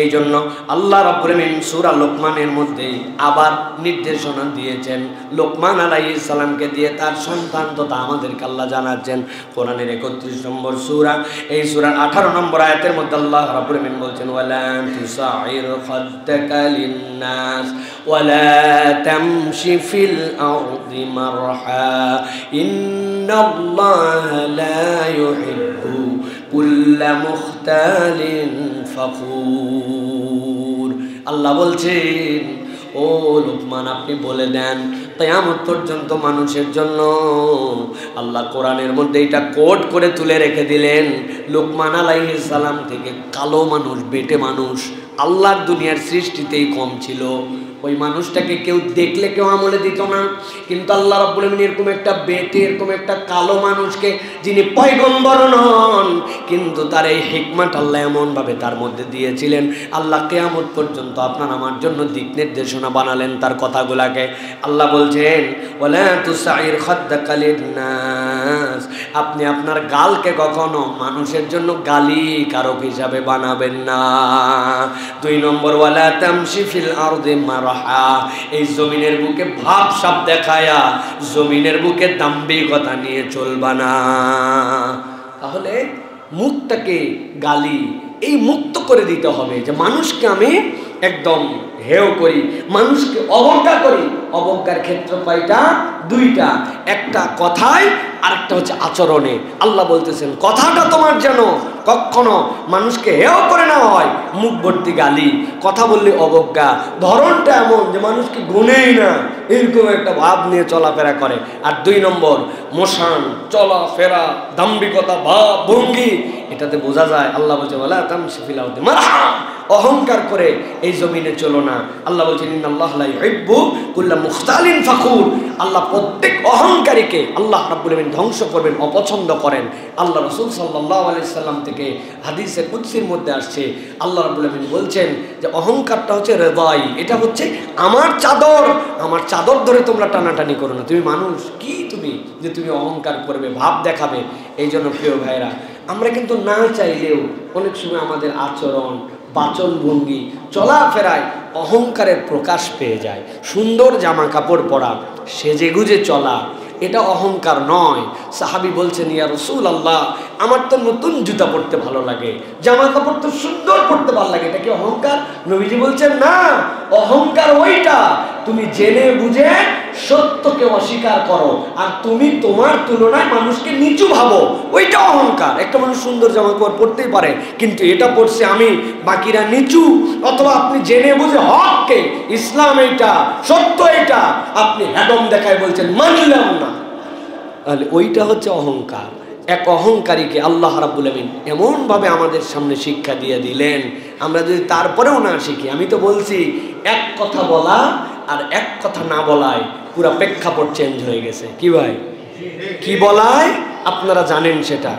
এই জন্য আল্লাহ রাব্বুল আমিন সূরা লোকমানের মধ্যে আবার নির্দেশনা দিয়েছেন, লোকমান আলাইহিস সালামকে দিয়ে তার সন্তান তথা আমাদেরকে আল্লাহ জানাচ্ছেন। কোরআনের 31 নম্বর সূরা, এই সূরার 18 নম্বর আয়াতের মধ্যে আল্লাহ রাব্বুল আমিন বলছেন ওয়ালা তুসাইর খাদ্দাকা লিন-নাস ওয়ালা তামশি ফিল আরদি মারহা ইন্নাল্লাহা লা ইউহিব্বু কুল্লা মুখতালিন ফাখুর। আল্লাহ বলছেন ও লোকমান, আপনি বলে দেন কিয়ামত পর্যন্ত মানুষের জন্য আল্লাহ কোরআনের মধ্যে এটা কোট করে তুলে রেখে দিলেন। লোকমান আলাইহিস সালাম থেকে কালো মানুষ, বেটে মানুষ আল্লাহর দুনিয়ার সৃষ্টিতেই কম ছিল। ওই মানুষটাকে কেউ দেখলে কেউ আমলে দিত না, কিন্তু আল্লাহ রাব্বুল আমিন এরকম একটা বেটে, এরকম একটা কালো মানুষকে, যিনি পয়গম্বর নন, কিন্তু তার এই হিকমত আল্লাহ এমনভাবে তার মধ্যে দিয়েছিলেন, আল্লাহ কিয়ামত পর্যন্ত আপনার আমার জন্য দিক নির্দেশনা বানালেন তার কথাগুলাকে। আল্লাহ বলছেন ওয়ালা তুসাইর খাদ্দাকা লিন-নাস, আপনি আপনার গালকে কখনো মানুষের জন্য গালি কারক হিসাবে বানাবেন না। 2 নম্বর, ওয়ালা তামশি ফিল আরদি মারহা, এই জমিনের বুকে ভাব সাপ দেখায়া জমিনের বুকে দাম্ভিকতা নিয়ে চলবা না। তাহলে মুখটাকে গালি এই মুক্ত করে দিতে হবে, যে মানুষকে আমি একদম হেয় করি, মানুষকে অবজ্ঞা করি। অবজ্ঞার ক্ষেত্র কয়টা? 2টা, একটা কথায় আরেকটা হচ্ছে আচরণে। আল্লাহ বলতেছেন কথাটা তোমার যেন কখনো মানুষকে হেয় করে না হয়, মুখ ভর্তি গালি, কথা বললে অবজ্ঞা, ধরনটা এমন যে মানুষকে গুনেই না, এরকম একটা ভাব নিয়ে চলাফেরা করে। আর 2 নম্বর, মোশান, চলাফেরা, দাম্ভিকতা, ভাব ভঙ্গি, এটাতে বোঝা যায় আল্লাহ বলছে ওয়ালা তামশি ফিল আরদি মারহা, অহংকার করে এই জমিনে চলো না। আল্লাহ বলছেন ইন্নাল্লাহা লা ইউহিব্বু কুল্লা মুখতালিন ফাখুর, আল্লাহ প্রত্যেক অহংকারীকে আল্লাহ রাব্বুল আলামিন ধ্বংস করবেন, অপছন্দ করেন। আল্লাহ রাসূল সাল্লাল্লাহু আলাইহি সাল্লাম থেকে হাদিসে কুদসির মধ্যে আসছে, আল্লাহ রাব্বুল আলামিন বলছেন যে অহংকারটা হচ্ছে হৃদয়, এটা হচ্ছে আমার চাদর, আমার চাদর ধরে তোমরা টানাটানি করো না। তুমি মানুষ কি তুমি যে তুমি অহংকার করবে, ভাব দেখাবে? এই জন্য প্রিয় ভাইরা, আমরা কিন্তু না চাইলেও অনেক সময় আমাদের আচরণ, বাচন ভঙ্গি, চলাফেরায় অহংকারের প্রকাশ পেয়ে যায়। সুন্দর জামা কাপড় পরা, সেজেগুজে চলা, এটা অহংকার নয়। সাহাবী বলছেন ইয়া রাসূলুল্লাহ, আমার তো নতুন জুতা পরতে ভালো লাগে, জামা কাপড় তো সুন্দর পরতে ভালো লাগে, এটা কি অহংকার? নবীজি বলছেন না, অহংকার ওইটা তুমি জেনে বুঝে সত্যকে অস্বীকার করো আর তুমি তোমার তুলনায় মানুষকে নিচু ভাবো, ওইটা অহংকার। একটা মানুষ সুন্দর জামা কাপড় পরতেই পারে, কিন্তু এটা পরছে আমি, বাকিরা নিচু। অথবা আপনি জেনে বুঝে হককে, ইসলাম এইটা, সত্য এইটা, আপনি হ্যাডম দেখায় বলছেন মানলাম না, তাহলে ওইটা হচ্ছে অহংকার। এক অহংকারীকে আল্লাহ রাব্বুল আমিন এমনভাবে আমাদের সামনে শিক্ষা দিয়ে দিলেন, আমরা যদি তারপরেও না শিখি। আমি তো বলছি এক কথা বলা আর এক কথা না বলায় পুরো প্রেক্ষাপট চেঞ্জ হয়ে গেছে। কি ভাই, কি বলায় আপনারা জানেন, সেটা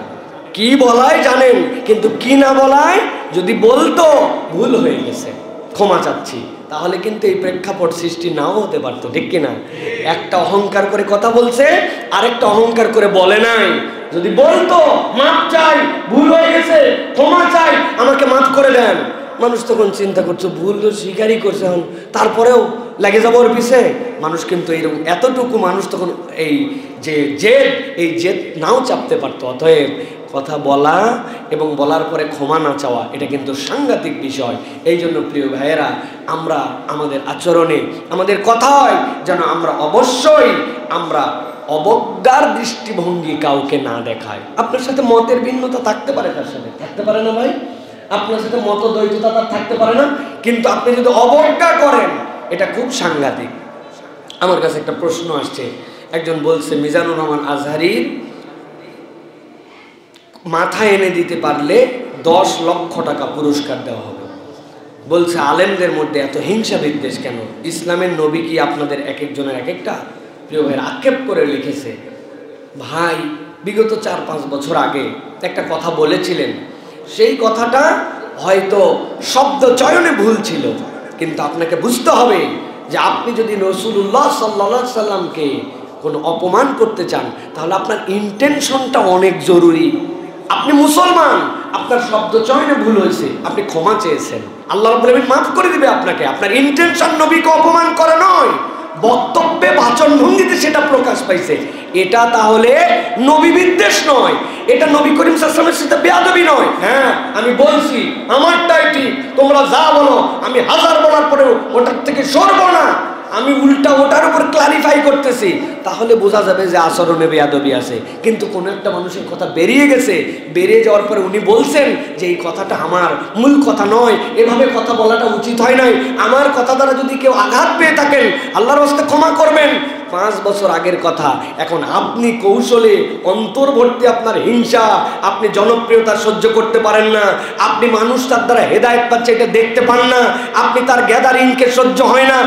কি বলায় জানেন, কিন্তু কি না বলায় যদি বলতো ভুল হয়ে গেছে, ক্ষমা চাচ্ছি, তাহলে কিন্তু এই প্রেক্ষাপট সৃষ্টি নাও হতে পারতো, ঠিক কিনা? একটা অহংকার করে কথা বলছে, আরেকটা অহংকার করে বলে নাই। যদি বলতো মাপ চাই, ভুল হয়ে গেছে, ক্ষমা চাই, আমাকে মাফ করে দেন, মানুষ তখন চিন্তা করছে ভুল তো স্বীকারই করছে, তারপরেও লেগে যাবো ওর পিছে। মানুষ কিন্তু এইরকম এতটুকু মানুষ তখন এই জেদ নাও চাপতে পারতো। অতএব কথা বলা এবং বলার পরে ক্ষমা না চাওয়া, এটা কিন্তু সাংঘাতিক বিষয়। এই জন্য প্রিয় ভাইয়েরা, আমরা আমাদের আচরণে, আমাদের কথায় যেন আমরা অবশ্যই অবজ্ঞার দৃষ্টিভঙ্গি কাউকে না দেখায়। আপনার সাথে মতের ভিন্নতা থাকতে পারে, তার সাথে থাকতে পারে না ভাই, আপনার সাথে মতদ্বৈততা তার থাকতে পারে না, কিন্তু আপনি যদি অবজ্ঞা করেন, এটা খুব সাংঘাতিক। আমার কাছে একটা প্রশ্ন আসছে, একজন বলছে মিজানুর রহমান আজহারীর মাথা এনে দিতে পারলে 10 লক্ষ টাকা পুরস্কার দেওয়া হবে। বলছে আলেমদের মধ্যে এত হিংসা বিদ্বেষ কেন? ইসলামের নবী কি আপনাদের এক একজনের এক একটা? প্রিয় ভাইয়ের আক্ষেপ করে লিখেছে, ভাই বিগত 4-5 বছর আগে একটা কথা বলেছিলেন, সেই কথাটা হয়তো শব্দ চয়নে ভুল ছিল, কিন্তু আপনাকে বুঝতে হবে যে আপনি যদি রাসূলুল্লাহ সাল্লাল্লাহু আলাইহি সাল্লামকে কোনো অপমান করতে চান, তাহলে আপনার ইন্টেনশনটা অনেক জরুরি। আপনি মুসলমান, আপনার শব্দ চয়নে ভুল হয়েছে, আপনি ক্ষমা চেয়েছেন, আল্লাহ রাব্বুল আলামিন মাফ করে দিবে আপনাকে। আপনার ইন্টেনশন নবীকে অপমান করা নয়, বক্তব্যে বাচন ভঙ্গিতে সেটা প্রকাশ পাইছে, এটা তাহলে নবী বিদ্বেষ নয়, এটা নবী করিম সাল্লাল্লাহু আলাইহি ওয়াসাল্লামের সাথে বেয়াদবি নয়। হ্যাঁ, আমি বলছি আমারটাই ঠিক, তোমরা যা বলো আমি 1000 বলার পরেও ওটার থেকে সরবো না, আমি উল্টা ওটার উপর ক্লারিফাই করতেছি, তাহলে বোঝা যাবে যে আচরণে বেয়াদবি আছে। কিন্তু কোনো একটা মানুষের কথা বেরিয়ে গেছে, বেরিয়ে যাওয়ার পরে উনি বলছেন যে এই কথাটা আমার মূল কথা নয়, এভাবে কথা বলাটা উচিত হয় নাই, আমার কথা দ্বারা যদি কেউ আঘাত পেয়ে থাকেন আল্লাহর রাস্তে ক্ষমা করবেন। 5 বছর আগের কথা, এখন আপনি কৌশলে অন্তর্বর্তী আপনার হিংসা, আপনি জনপ্রিয়তা সহ্য করতে পারেন না, আপনি মানুষ তার দ্বারা হেদায়েত পাচ্ছে এটা দেখতে পান না, আপনি তার গ্যাদারিংকে সহ্য হয় না,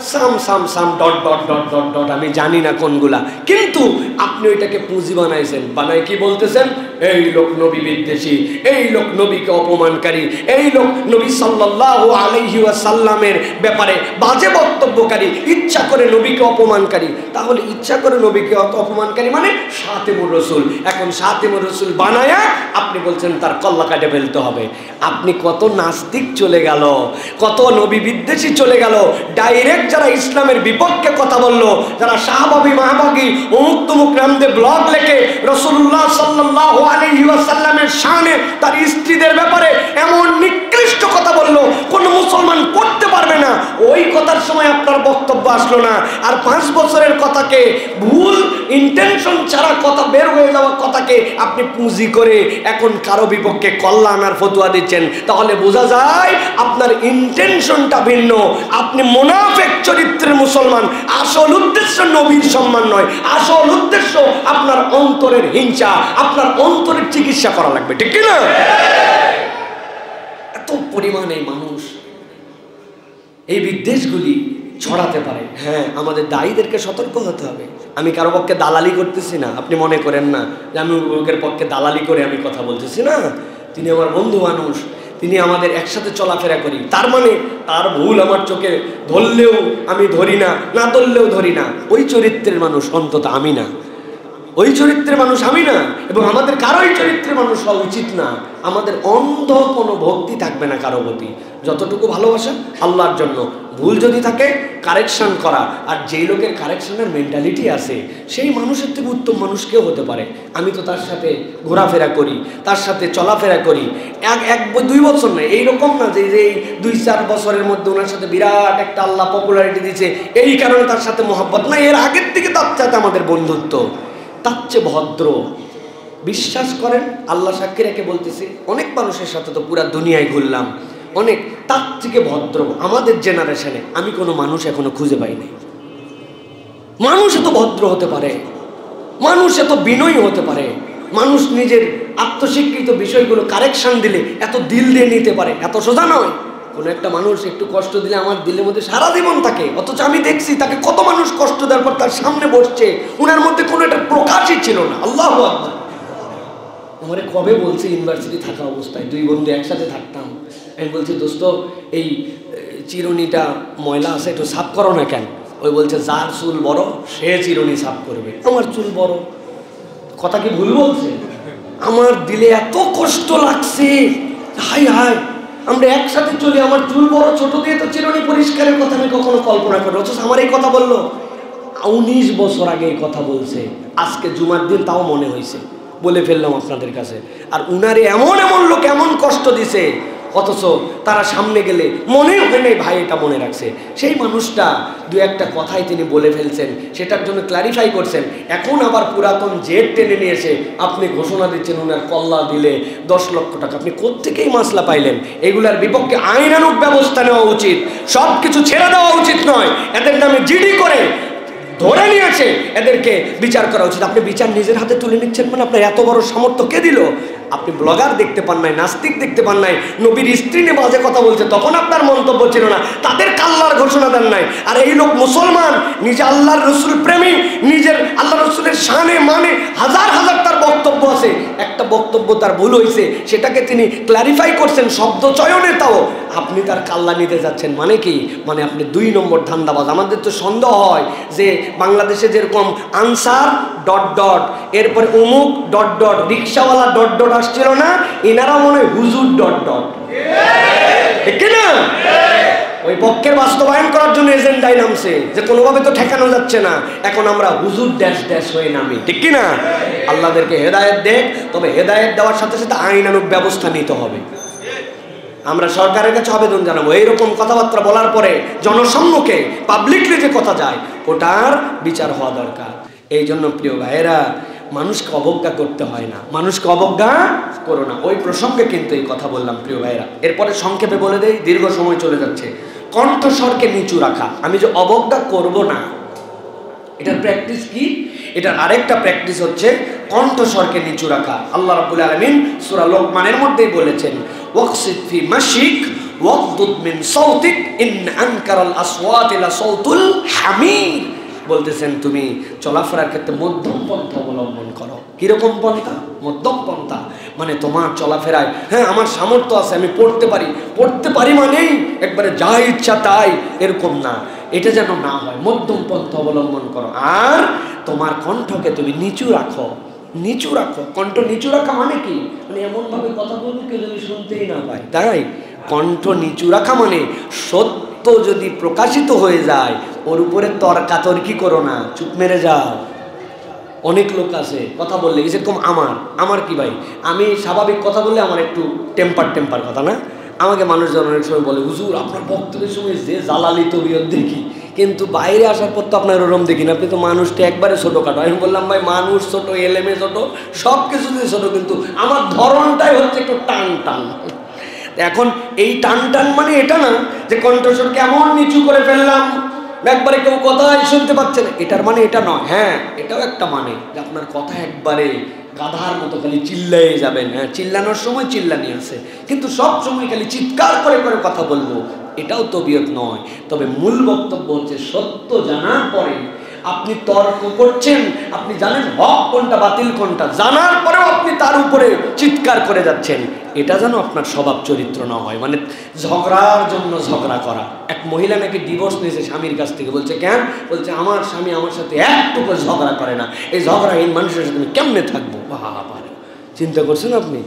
some some some dot dot dot dot dot, আমি জানি না কোনগুলা, কিন্তু আপনি ওইটাকে পুঁজি বানাইছেন। বানাই কি বলতেছেন? এই লোক নবী বিদ্বেষী, এই লোক নবীকে অপমানকারী, এই লোক নবী সাল্লাল্লাহু আলাইহি ওয়াসাল্লামের ব্যাপারে বাজে বক্তব্যকারী, ইচ্ছা করে নবীকে অপমানকারী। তাহলে ইচ্ছা করে নবীকে অপমানকারী মানে শাতিমুর রাসূল। এখন শাতিমুর রাসূল বানায়া আপনি বলছেন তার কল্লা কাটে ফেলতে হবে। আপনি কত নাস্তিক চলে গেল, কত নবী বিদ্বেষী চলে গেল। ডাইরেক্ট যারা ইসলামের বিপক্ষে কথা বলল, যারা শাহবাগী মাহবাগী অমুক তমুক নামে ব্লগ লেখে রাসূলুল্লাহ সাল্লাল্লাহু আলাইহি ওয়াসাল্লামের শানে তার স্ত্রীদের ব্যাপারে এমন নিকৃষ্ট কথা বলল, কোন মুসলমান পড়তে পারবে না। ওই কথার সময় আপনার বক্তব্য আসলো না, আর 5 বছরের কথাকে, ভুল ইন্টেনশন ছাড়া কথা বের হয়ে যাওয়া কথাকে আপনি পুঁজি করে এখন কারো বিপক্ষে কল্লা আনার ফতোয়া দিচ্ছেন। তাহলে বোঝা যায় আপনার ইন্টেনশনটা ভিন্ন। আপনি মুনাফিক চরিত্রের মুসলমান। আসল উদ্দেশ্য নবীর সম্মান নয়, আসল উদ্দেশ্য আপনার অন্তরের হিংসা, আপনার অন্তরের চিকিৎসা করা লাগবে, ঠিক কি না? এত পরিমাণে মানুষ এই বিদ্বেষগুলি ছড়াতে পারে। হ্যাঁ, আমাদের দায়ীদেরকে সতর্ক হতে হবে। আমি কারো পক্ষে দালালি করতেছি না, আপনি মনে করেন না যে আমি লোকের পক্ষে দালালি করে আমি কথা বলতেছি না। তিনি আমার বন্ধু মানুষ, তিনি আমাদের একসাথে চলাফেরা করি, তার মানে তার ভুল আমার চোখে ধরলেও আমি ধরি না, না ধরলেও ধরি না। ওই চরিত্রের মানুষ অন্তত আমি না, ওই চরিত্রের মানুষ আমি না, এবং আমাদের কারোই চরিত্রের মানুষ হওয়া উচিত না। আমাদের অন্ধ কোনো ভক্তি থাকবে না কারো প্রতি। যতটুকু ভালোবাসা আল্লাহর জন্য, ভুল যদি থাকে কারেকশন করা। আর যেই লোকের কারেকশনের মেন্টালিটি আছে সেই মানুষের থেকে উত্তম মানুষ কেউ হতে পারে? আমি তো তার সাথে ঘোরাফেরা করি, তার সাথে চলাফেরা করি, 1-2 বছর নয়, এইরকম না যে এই 2-4 বছরের মধ্যে ওনার সাথে বিরাট একটা আল্লাহ পপুলারিটি দিচ্ছে এই কারণে তার সাথে মহব্বত না। এর আগের থেকে তার সাথে আমাদের বন্ধুত্ব, তার চেয়ে ভদ্র। বিশ্বাস করেন, আল্লাহ সাক্ষী রেখে বলতেছি, অনেক মানুষের সাথে তো পুরা দুনিয়ায় ঘুরলাম, অনেক তার থেকে ভদ্র আমাদের জেনারেশনে আমি কোনো মানুষ এখনো খুঁজে পাইনি। মানুষ এত ভদ্র হতে পারে, মানুষ এত বিনয়ী হতে পারে, মানুষ নিজের আত্মস্বীকৃত বিষয়গুলো কারেকশন দিলে এত দিল দিয়ে নিতে পারে, এত সোজা নয়। কোনো একটা মানুষ একটু কষ্ট দিলে আমার দিলের মধ্যে সারা জীবন থাকে, অথচ আমি দেখছি তাকে কত মানুষ কষ্ট দেওয়ার পর তার সামনে বসছে, ওনার মধ্যে কোনো একটা প্রকাশই ছিল না। আল্লাহু আকবার। আমারে কবে বলছে ইউনিভার্সিটি থাকা অবস্থায় 2 বন্ধু একসাথে থাকতাম, আমি বলছি দোস্ত এই চিরুনিটা ময়লা আছে একটু সাফ করো না কেন? ওই বলছে যার চুল বড় সে চিরুনি সাফ করবে। আমার চুল বড়, কথা কি ভুল বলছে? আমার দিলে এত কষ্ট লাগছে, হাই হাই আমরা একসাথে চলি, আমার চুল বড়, ছোট দিয়ে তো চিরুনি পরিষ্কারের কথা আমি কখনো কল্পনা করি, অথচ আমার এই কথা বললো 19 বছর আগে এই কথা বলছে। আজকে জুমার দিন তাও মনে হয়েছে, বলে ফেললাম আপনাদের কাছে। আর উনারে এমন এমন লোক এমন কষ্ট দিছে, অথচ তারা সামনে গেলে মনে হয় নাই ভাই এটা মনে রাখছে। সেই মানুষটা 2-1টা কথাই তিনি বলে ফেলছেন, সেটার জন্য ক্লারিফাই করছেন। এখন আবার পুরাতন জেট টেনে নিয়ে এসে আপনি ঘোষণা দিচ্ছেন উনার কল্লা দিলে 10 লক্ষ টাকা। আপনি কোত্থেকেই মাসলা পাইলেন? এগুলার বিপক্ষে আইনানুগ ব্যবস্থা নেওয়া উচিত, সব কিছু ছেড়ে দেওয়া উচিত নয়। এদের নামে জিডি করে ধরে নিয়েছে, এদেরকে বিচার করা উচিত। আপনি বিচার নিজের হাতে তুলে নিচ্ছেন মানে আপনার এত বড় সামর্থ্য কে দিল? আপনি ব্লগার দেখতে পান নাই, নাস্তিক দেখতে পান নাই, নবীর স্ত্রী নিয়ে বাজে কথা বলছে তখন আপনার মন্তব্য ছিল না, তাদের কাল্লার ঘোষণা দেন নাই। আর এই লোক মুসলমান, নিজে আল্লাহর রসুল প্রেমী, নিজের আল্লাহ রসুলের শানে মানে হাজার হাজার তার বক্তব্য আছে, একটা বক্তব্য তার ভুল হয়েছে সেটাকে তিনি ক্লারিফাই করছেন শব্দ চয়নে, তাও আপনি তার কাল্লা নিতে যাচ্ছেন। মানে কি? মানে আপনি 2 নম্বর ধান্দাবাজ। আমাদের তো সন্দেহ হয় যে বাংলাদেশে যেরকম আনসার ডট ডট এরপরে অমুক ডট ডট রিক্সাওয়ালা ডট ডট আসছিল না, এনারা মনে হয় হুজুর ডট ডট, ঠিক না? ওই পক্ষের বাস্তবায়ন করার জন্য এজেন্ডায় নামছে যে কোনোভাবে তো ঠেকানো যাচ্ছে না, এখন আমরা হুজুর ড্যাশ ড্যাশ হয়ে নামি, ঠিক কি না? আল্লাহদেরকে হেদায়েত দেখ, তবে হেদায়েত দেওয়ার সাথে সাথে আইনানুগ ব্যবস্থা নিতে হবে। আমরা সরকারের কাছে আবেদন জানাবো, এইরকম কথাবার্তা বলার পরে জনসম্মুখে পাবলিকলি যে কথা যায় ওটার বিচার হওয়া দরকার। এই জন্য প্রিয় ভাইয়েরা, মানুষকে অবজ্ঞা করতে হয় না, মানুষকে অবজ্ঞা করো না। ওই প্রসঙ্গে কিন্তু এই কথা বললাম প্রিয় ভাইয়েরা। এরপরে সংক্ষেপে বলে দেই, দীর্ঘ সময় চলে যাচ্ছে। কণ্ঠস্বরকে নিচু রাখা, আমি যে অবজ্ঞা করব না, এটার প্র্যাকটিস কি? এটার আরেকটা প্র্যাকটিস হচ্ছে কণ্ঠস্বরকে নিচু রাখা। আল্লাহ রাব্বুল আলামিন সূরা লোকমানের মধ্যেই বলেছেন, ওয়াকসিদ ফি মাশিক ওয়াগদুদ মিন সাউতিক ইন আনকারাল আসওয়াতি লা সাউতুল হামির। বলতেছেন তুমি চলাফেরার ক্ষেত্রে মধ্যম পন্থা অবলম্বন করো। কিরকম পন্থা? মধ্যম পন্থা মানে তোমার চলাফেরায়, হ্যাঁ আমার সামর্থ্য আছে, আমি পড়তে পারি মানেই একবারে যা ইচ্ছা তাই, এরকম না, এটা যেন না হয়। মধ্যম পন্থা অবলম্বন করো। আর তোমার কণ্ঠকে তুমি নিচু রাখো। কণ্ঠ নিচু রাখা মানে কি? মানে এমনভাবে কথা বলবো কেউ যদি শুনতেই না পায়, তাই কণ্ঠ নিচু রাখা মানে সত্য যদি প্রকাশিত হয়ে যায় ওর উপরে তর্কাতর্কি করো না, চুপ মেরে যাও। অনেক লোক আছে কথা বললে, যেরকম আমার কি ভাই, আমি স্বাভাবিক কথা বললে আমার একটু টেম্পার কথা না, আমাকে মানুষজন অনেক সময় বলে হুজুর আপনার বক্তব্যের সময় যে জালালি তবিয়ত দেখি, কিন্তু বাইরে আসার পর তো আপনার ওরম দেখি না, আপনি তো মানুষটা একবারে ছোটোখাটো। আমি বললাম ভাই মানুষ ছোট, এলেমে ছোট, সব কিছুতে ছোট, কিন্তু আমার ধরনটাই হচ্ছে একটু টান। এখন এই টান মানে এটা না যে কণ্ঠস্বর কেমন নিচু করে ফেললাম একবারে কেউ কথাই শুনতে পাচ্ছে না, এটার মানে এটা নয়। হ্যাঁ এটাও একটা মানে যে আপনার কথা একবারে গাধার মতো খালি চিল্লাই যাবেন। হ্যাঁ চিল্লানোর সময় চিল্লানি আছে, কিন্তু সব সময় খালি চিৎকার করে কথা বলবো, এটাও তবিয়ত নয়। তবে মূল বক্তব্য হচ্ছে সত্য জানার পরে আপনি তর্ক করছেন, আপনি জানেন হক কোনটা বাতিল কোনটা, জানার পরেও আপনি তার উপরে চিৎকার করে যাচ্ছেন, এটা যেন আপনার স্বভাব চরিত্র না হয়। মানে ঝগড়ার জন্য ঝগড়া করা। এক মহিলা নাকি ডিভোর্স নিয়েছে স্বামীর কাছ থেকে, বলছে কেন? বলছে আমার স্বামী আমার সাথে একটুকু ঝগড়া করে না, এই ঝগড়াহীন মানুষের সাথে আমি কেমনে থাকবো। বাবা চিন্তা করছেন আপনি?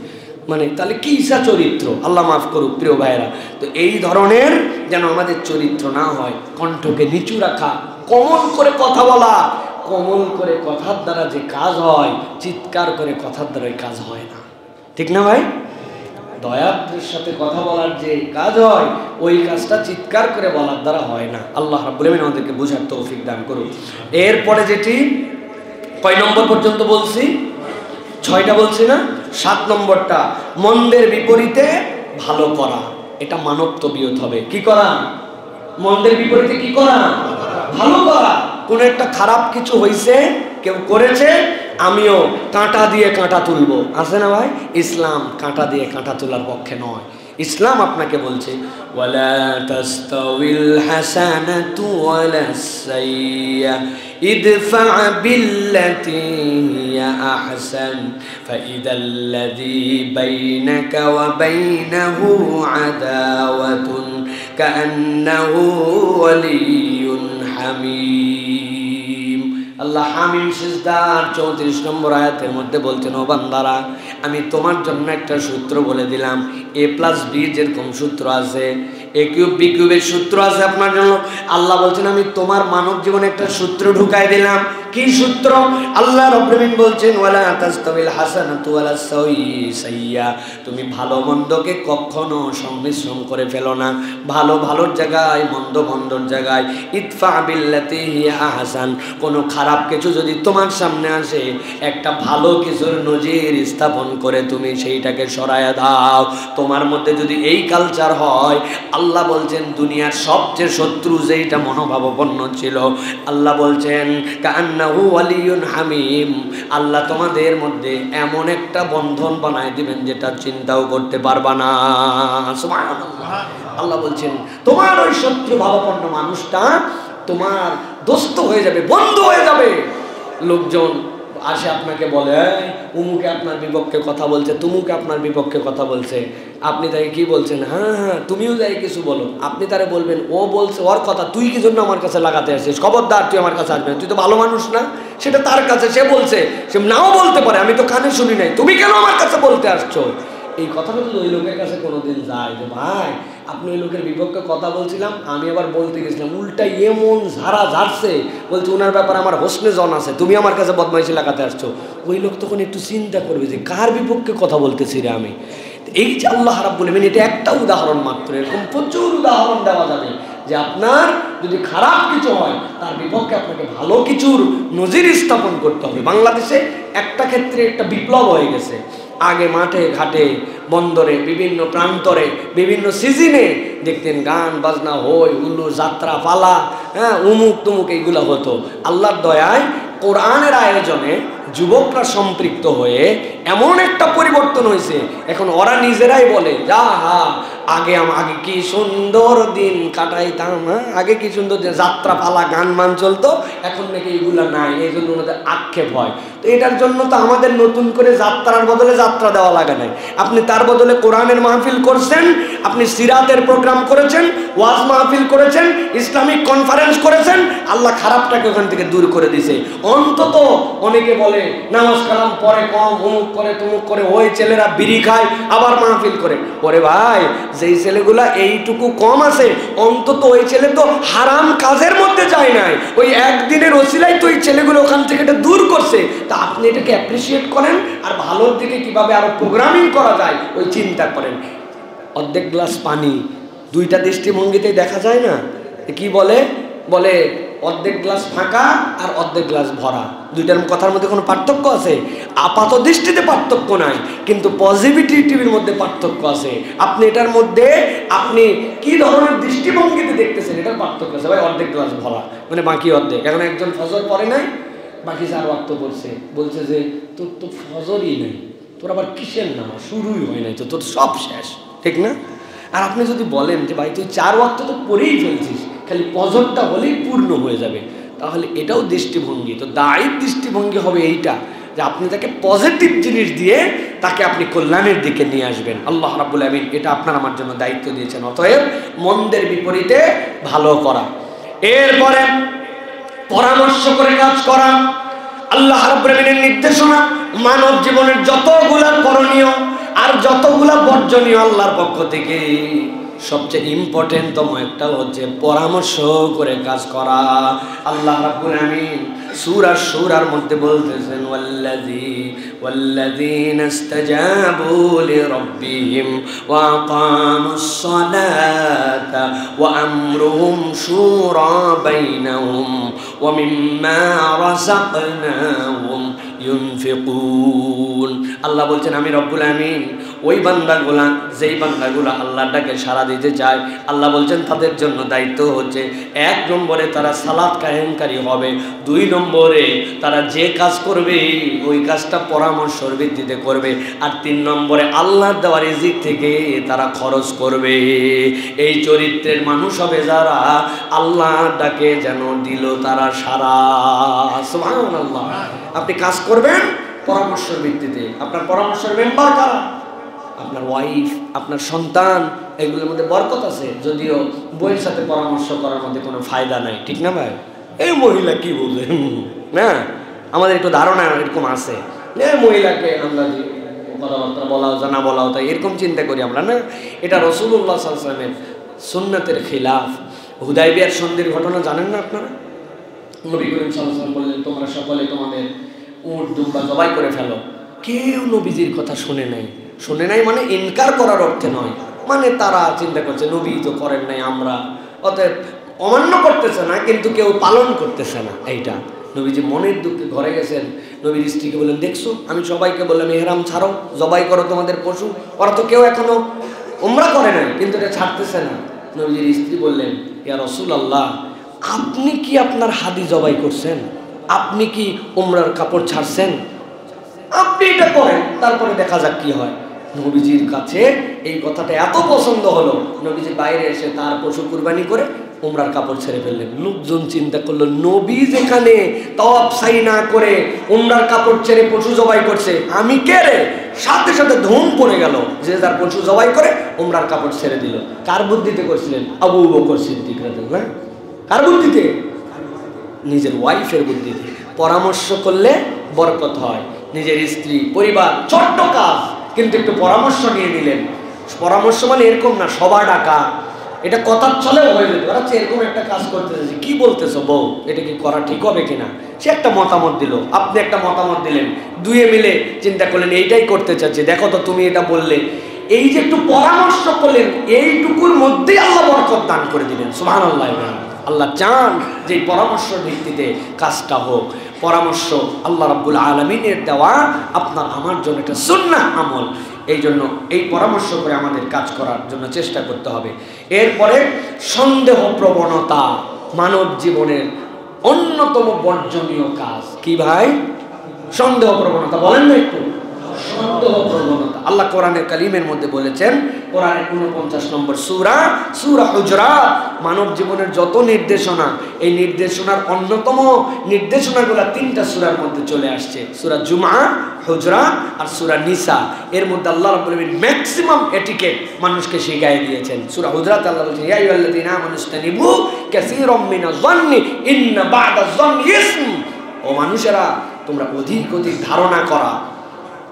মানে তাহলে কি ইচ্ছা চরিত্র, আল্লাহ মাফ করুক প্রিয় ভাইয়েরা। তো এই ধরনের যেন আমাদের চরিত্র না হয়। কণ্ঠকে নিচু রাখা, কোমল করে কথা বলা। কোমল করে কথার দ্বারা যে কাজ হয়, চিৎকার করে কথার দ্বারা ওই কাজ হয় না, ঠিক না ভাই? দয়ার সাথে কথা বলার যে কাজ হয় ওই কাজটা চিৎকার করে বলার দ্বারা হয় না। আল্লাহ রাব্বুল আলামিন আমাদেরকে বুঝার তৌফিক দান করুন। এরপরে যেটি কয় নম্বর পর্যন্ত বলছি? 6টা বলছি না? 7 নম্বরটা মন্দের বিপরীতে ভালো করা। এটা মানব তবিয়ত হবে। কি করা? মন্দের বিপরীতে কি করা? ভালো করা। কোন একটা খারাপ কিছু হইছে, কেউ করেছে, আমিও কাঁটা দিয়ে কাঁটা তুলবো, আছে না ভাই? ইসলাম কাঁটা দিয়ে কাঁটা তোলার পক্ষে নয়। ইসলাম আপনাকে বলছে ওয়ালা তাস্তাউিল হাসানাতু ওয়ালাস সাইয়্যা ইদফা বিল্লাতী হিয়া আহসান ফাইদাল্লাযী বাইনাকা ওয়া বাইনাহু আদাওয়াতুন কাআন্নাহু ওয়ালিয়্যুন হামীম। আল্লাহ হামিম সিজদার 34 নম্বর আয়াতের মধ্যে বলছেন, ও বান্দারা আমি তোমার জন্য একটা সূত্র বলে দিলাম। a+b যেরকম সূত্র আছে, a³ b³ এর সূত্র আছে আপনার জন্য। আল্লাহ বলছেন আমি তোমার মানব জীবনে একটা সূত্র ঢুকাই দিলাম। কি সূত্র? আল্লাহ রাব্বুল আলামিন বলছেন ওয়ালা তাস্তাবিল হাসানাতু ওয়ালাস সাইয়্যা, তুমি ভালো মন্দকে কখনো সংমিশ্রণ করে ফেলো না। ভালো ভালোর জায়গায়, মন্দ মন্দর জায়গায়। ইদফা বিল্লাতী হিয়া আহসান, কোনো খারাপ কিছু যদি তোমার সামনে আসে, একটা ভালো কিছুর নজির স্থাপন করে তুমি সেইটাকে সরায়া দাও। তোমার মধ্যে যদি এই কালচার হয়, আল্লাহ বলছেন দুনিয়ার সবচেয়ে শত্রু যেইটা মনোভাবাপন্ন ছিল, আল্লাহ বলছেন কান্নাহু ওয়ালিয়্যুন হামীম, আল্লাহ তোমাদের মধ্যে এমন একটা বন্ধন বানায় দিবেন যেটা চিন্তাও করতে পারবা না। সুবহানাল্লাহ। আল্লাহ বলছেন তোমার ওই শত্রু ভাবাপন্ন মানুষটা তোমার দোস্ত হয়ে যাবে, বন্ধু হয়ে যাবে। লোকজন আসে আপনাকে বলে উমুকে আপনার বিপক্ষে কথা বলছে, তুমুকে আপনার বিপক্ষে কথা বলছে, আপনি তাকে কি বলছেন? হ্যাঁ তুমিও যাই কিছু বলো। আপনি তারে বলবেন ও বলছে ওর কথা, তুই কি জন্য আমার কাছে লাগাতে আসছিস? খবরদার তুই আমার কাছে আসবে না, তুই তো ভালো মানুষ না। সেটা তার কাছে, সে বলছে, সে নাও বলতে পারে, আমি তো কানে শুনি নাই, তুমি কেন আমার কাছে বলতে আসছো? এই কথাটা যদি ওই লোকের কাছে কোনোদিন যায় যে ভাই আপনি ওই লোকের বিপক্ষে কথা বলছিলাম, আমি আবার বলতে গেছিলাম, উল্টা এমন ঝাড়া ঝাড়ছে, বলছে ওনার ব্যাপারে আমার হোসনে জন আছে, তুমি আমার কাছে বদমাইশি লাগাতে আসছো। ওই লোক তখন একটু চিন্তা করবে যে কার বিপক্ষে কথা বলতেছি রে আমি। এই যে আল্লাহ রাব্বুল আলামিন, এটা একটা উদাহরণ মাত্র, এরকম প্রচুর উদাহরণ দেওয়া যাবে যে আপনার যদি খারাপ কিছু হয় তার বিপক্ষে আপনাকে ভালো কিছুর নজির স্থাপন করতে হবে। বাংলাদেশে একটা ক্ষেত্রে একটা বিপ্লব হয়ে গেছে। আগে মাঠে ঘাটে বন্দরে বিভিন্ন প্রান্তরে বিভিন্ন সিজনে দেখতেন গান বাজনা হই হুল্লোড় যাত্রা পালা, হ্যাঁ উমুক তুমুক এইগুলো হতো। আল্লাহর দয়ায় কোরআনের আয়োজনে যুবকরা সম্পৃক্ত হয়ে এমন একটা পরিবর্তন হয়েছে, এখন ওরা নিজেরাই বলে যা হা আগে কি সুন্দর দিন কাটাইতাম, হ্যাঁ আগে কি সুন্দর দিন, যাত্রা পালা গান মান চলতো, এখন নাকি এগুলা নাই, এই জন্য ওনাদের আক্ষেপ হয়। তো এটার জন্য তো আমাদের নতুন করে যাত্রার বদলে যাত্রা দেওয়া লাগে নাই। আপনি তার বদলে কোরআনের মাহফিল করছেন, আপনি সিরাতের প্রোগ্রাম করেছেন, ওয়াজ মাহফিল করেছেন, ইসলামিক কনফারেন্স করেছেন, আল্লাহ খারাপটাকে ওখান থেকে দূর করে দিছে। অন্তত অনেকে বলে নামাজ কালাম পরে কম, অমুক করে তমুক করে, ওই ছেলেরা বিড়ি খায় আবার মাহফিল করে। ওরে ভাই, যেই ছেলেগুলা এইটুকু কম আছে, অন্তত ওই ছেলে তো হারাম কাজের মধ্যে যায় নাই, ওই একদিনের ওসিলাই তো ওই ছেলেগুলো ওখান থেকে এটা দূর করছে। তা আপনি এটাকে অ্যাপ্রিসিয়েট করেন, আর ভালোর দিকে কিভাবে আরো প্রোগ্রামিং করা যায় ওই চিন্তা করেন। অর্ধেক গ্লাস পানি দুইটা দৃষ্টিভঙ্গিতেই দেখা যায় না। কি বলে অর্ধেক গ্লাস ফাঁকা আর অর্ধেক গ্লাস ভরা, দুইটার কথার মধ্যে কোনো পার্থক্য আছে? আপাত দৃষ্টিতে পার্থক্য নাই, কিন্তু পজিটিভিটির মধ্যে পার্থক্য আছে। আপনি এটার মধ্যে আপনি কি ধরনের দৃষ্টিভঙ্গিতে দেখতেছেন এটার পার্থক্য আছে। ভাই অর্ধেক গ্লাস ভরা মানে বাকি অর্ধেক। এখন একজন ফজর পড়ে নাই, বাকি 4 ওয়াক্ত পড়ছে, বলছে যে তোর তো ফজরই নেই, তোর আবার কিসের নামাজ শুরুই হয় নাই, তো তোর সব শেষ, ঠিক না? আর আপনি যদি বলেন যে ভাই তুই 4 ওয়াক্ত তো পড়েই ফেলছিস, খালি ফজরটা হলেই পূর্ণ হয়ে যাবে, তাহলে এটাও দৃষ্টিভঙ্গি। তো দায়িত্ব দৃষ্টিভঙ্গি হবে এইটা যে আপনি তাকে পজিটিভ জিনিস দিয়ে তাকে আপনি কল্যাণের দিকে নিয়ে আসবেন। আল্লাহ রাব্বুল আমিন এটা আপনার আমার জন্য দায়িত্ব দিয়েছেন। অতএব মন্দের বিপরীতে ভালো করা, এরপরে পরামর্শ করে কাজ করা। আল্লাহ রাব্বুল আমিনের নির্দেশনা মানব জীবনের যতগুলা করণীয় আর যতগুলা বর্জনীয় আল্লাহর পক্ষ থেকে সবচেয়ে ইম্পর্টেন্ট তম একটা হচ্ছে পরামর্শ করে কাজ করা। আল্লাহ রাব্বুল আমিন সূরা শুরার মধ্যে বলতেছেন ওয়াল্লাযীনা ইসতাজাবু লিরাব্বিহিম ওয়া আকামুস সালাতা ওয়া আমরুহুম শুরা বাইনাহুম ওয়া মিম্মা রাযাকনাহুম ইউনফিকুন। আল্লাহ বলছেন আমি রব্বুল আমিন ওই বান্দাগুলা, যেই বান্দাগুলা আল্লাহর ডাকে সাড়া দিতে চায়, আল্লাহ বলছেন তাদের জন্য দায়িত্ব হচ্ছে 1 নম্বরে তারা সালাত কায়েমকারী হবে, 2 নম্বরে তারা যে কাজ করবে ওই কাজটা পরামর্শের ভিত্তিতে করবে, আর 3 নম্বরে আল্লাহর দেওয়া রিজিক থেকে তারা খরচ করবে। এই চরিত্রের মানুষ হবে যারা আল্লাহর ডাকে যেন দিল তারা সারা। সুবহানাল্লাহ। আপনি কাজ করবেন পরামর্শের ভিত্তিতে। আপনার পরামর্শের মেম্বার কারা? আপনার ওয়াইফ, আপনার সন্তান, এগুলোর মধ্যে বরকত আছে। যদিও বইয়ের সাথে পরামর্শ করার মধ্যে কোনো ফায়দা নাই, ঠিক না ভাই? এই মহিলা কি বলবে না, আমাদের একটু ধারণা এরকম আছে, এই মহিলাকে আমরা কথাবার্তা বলাও জানা বলাও, তাই এরকম চিন্তা করি আমরা না। এটা রাসূলুল্লাহ সাল্লাল্লাহু আলাইহি ওয়াসাল্লামের সুন্নাতের খিলাফ। হুদায়বিয়ার সন্ধির ঘটনা জানেন না আপনারা? নবী করিম সাল্লাল্লাহু আলাইহি ওয়াসাল্লাম বললেন তোমরা সকলে তোমাদের উট দুম্বা জবাই করে ফেলো। কেউ নবীজির কথা শুনে নাই মানে ইনকার করার অর্থে নয়, মানে তারা চিন্তা করছে নবী তো করেন নাই, আমরা অতএব অমান্য করতেছে না, কিন্তু কেউ পালন করতেছে না। এইটা নবীজি মনের দুঃখে ঘরে গেছেন, নবীর স্ত্রীকে বললেন দেখছো আমি সবাইকে বললাম ইহরাম ছাড়ো, জবাই করো তোমাদের পশু, ওরা তো কেউ এখনো উমরা করে নাই, কিন্তু এটা ছাড়তেছে না। নবীজির স্ত্রী বললেন ইয়া রাসূলুল্লাহ, আপনি কি আপনার হাদি জবাই করছেন? আপনি কি উমরার কাপড় ছাড়ছেন? আপনি এটা করেন, তারপরে দেখা যাক কি হয়। নবীজির কাছে এই কথাটা এত পছন্দ হলো, নবীজি বাইরে এসে তার পশু কুরবানি করে উমরার কাপড় ছেড়ে ফেললেন। লোকজন চিন্তা করলো নবী যেখানে তওয়াফ সাই না করে উমরার কাপড় ছেড়ে পশু জবাই করছে, আমি কে রে? সাথে সাথে ধুম পড়ে গেল, যে যার পশু জবাই করে উমরার কাপড় ছেড়ে দিল। কার বুদ্ধিতে করছিলেন? আবু বকর সিদ্দিক রাদিয়াল্লাহু আনহু। কার বুদ্ধিতে? নিজের ওয়াইফের বুদ্ধিতে। পরামর্শ করলে বরকত হয়। নিজের স্ত্রী, পরিবার, ছোট্ট কাজ, কিন্তু একটু পরামর্শ নিয়ে নিলেন। পরামর্শ মানে এরকম না সবার ডাকা, এটা কথার ছলেও হয়ে যেত। আচ্ছা এরকম একটা কাজ করতে চাইছি, কি বলতেছো বউ, এটা কি করা ঠিক হবে কিনা? সে একটা মতামত দিল, আপনি একটা মতামত দিলেন, দুয়ে মিলে চিন্তা করলেন এইটাই করতে চাচ্ছি, দেখো তো তুমি এটা বললে। এই যে একটু পরামর্শ করলেন, এইটুকুর মধ্যেই আল্লাহ বরকত দান করে দিলেন। সুবহানাল্লাহ। আল্লাহ চান যে পরামর্শের ভিত্তিতে কাজটা হোক। পরামর্শ আল্লাহ রাব্বুল আলামিনের দেওয়া আপনার আমার জন্য একটা সুন্নাহ আমল। এই জন্য এই পরামর্শ করে আমাদের কাজ করার জন্য চেষ্টা করতে হবে। এরপরে সন্দেহ প্রবণতা মানব জীবনের অন্যতম বর্জনীয় কাজ। কি ভাই? সন্দেহ প্রবণতা বলেন না একটু। সন্দেহ প্রবণতা। আল্লাহ কোরআনের কালিমের মধ্যে বলেছেন, কোরআনের 49 নম্বর সূরা, সূরা হুজরাত, মানব জীবনের যত নির্দেশনা, এই নির্দেশনার অন্যতম নির্দেশনাগুলো 3টা সূরার মধ্যে চলে আসছে, সূরা জুমআ, হুজরাত আর সূরা নিসা। এর মধ্যে আল্লাহ রাব্বুল আলামিন ম্যাক্সিমাম এটিকেট মানুষকে শিখিয়ে দিয়েছেন। সূরা হুজরাত আল্লাহ বলেছেন, ইয়া আইয়ুহাল্লাযীনা আমানু ইসতানিবু কাসীরাম মিনাজ-যন্নি ইন্না বা'দাজ-যন্নি ইসম। ও মানুষেরা, তোমরা অধিক অধিক ধারণা করা,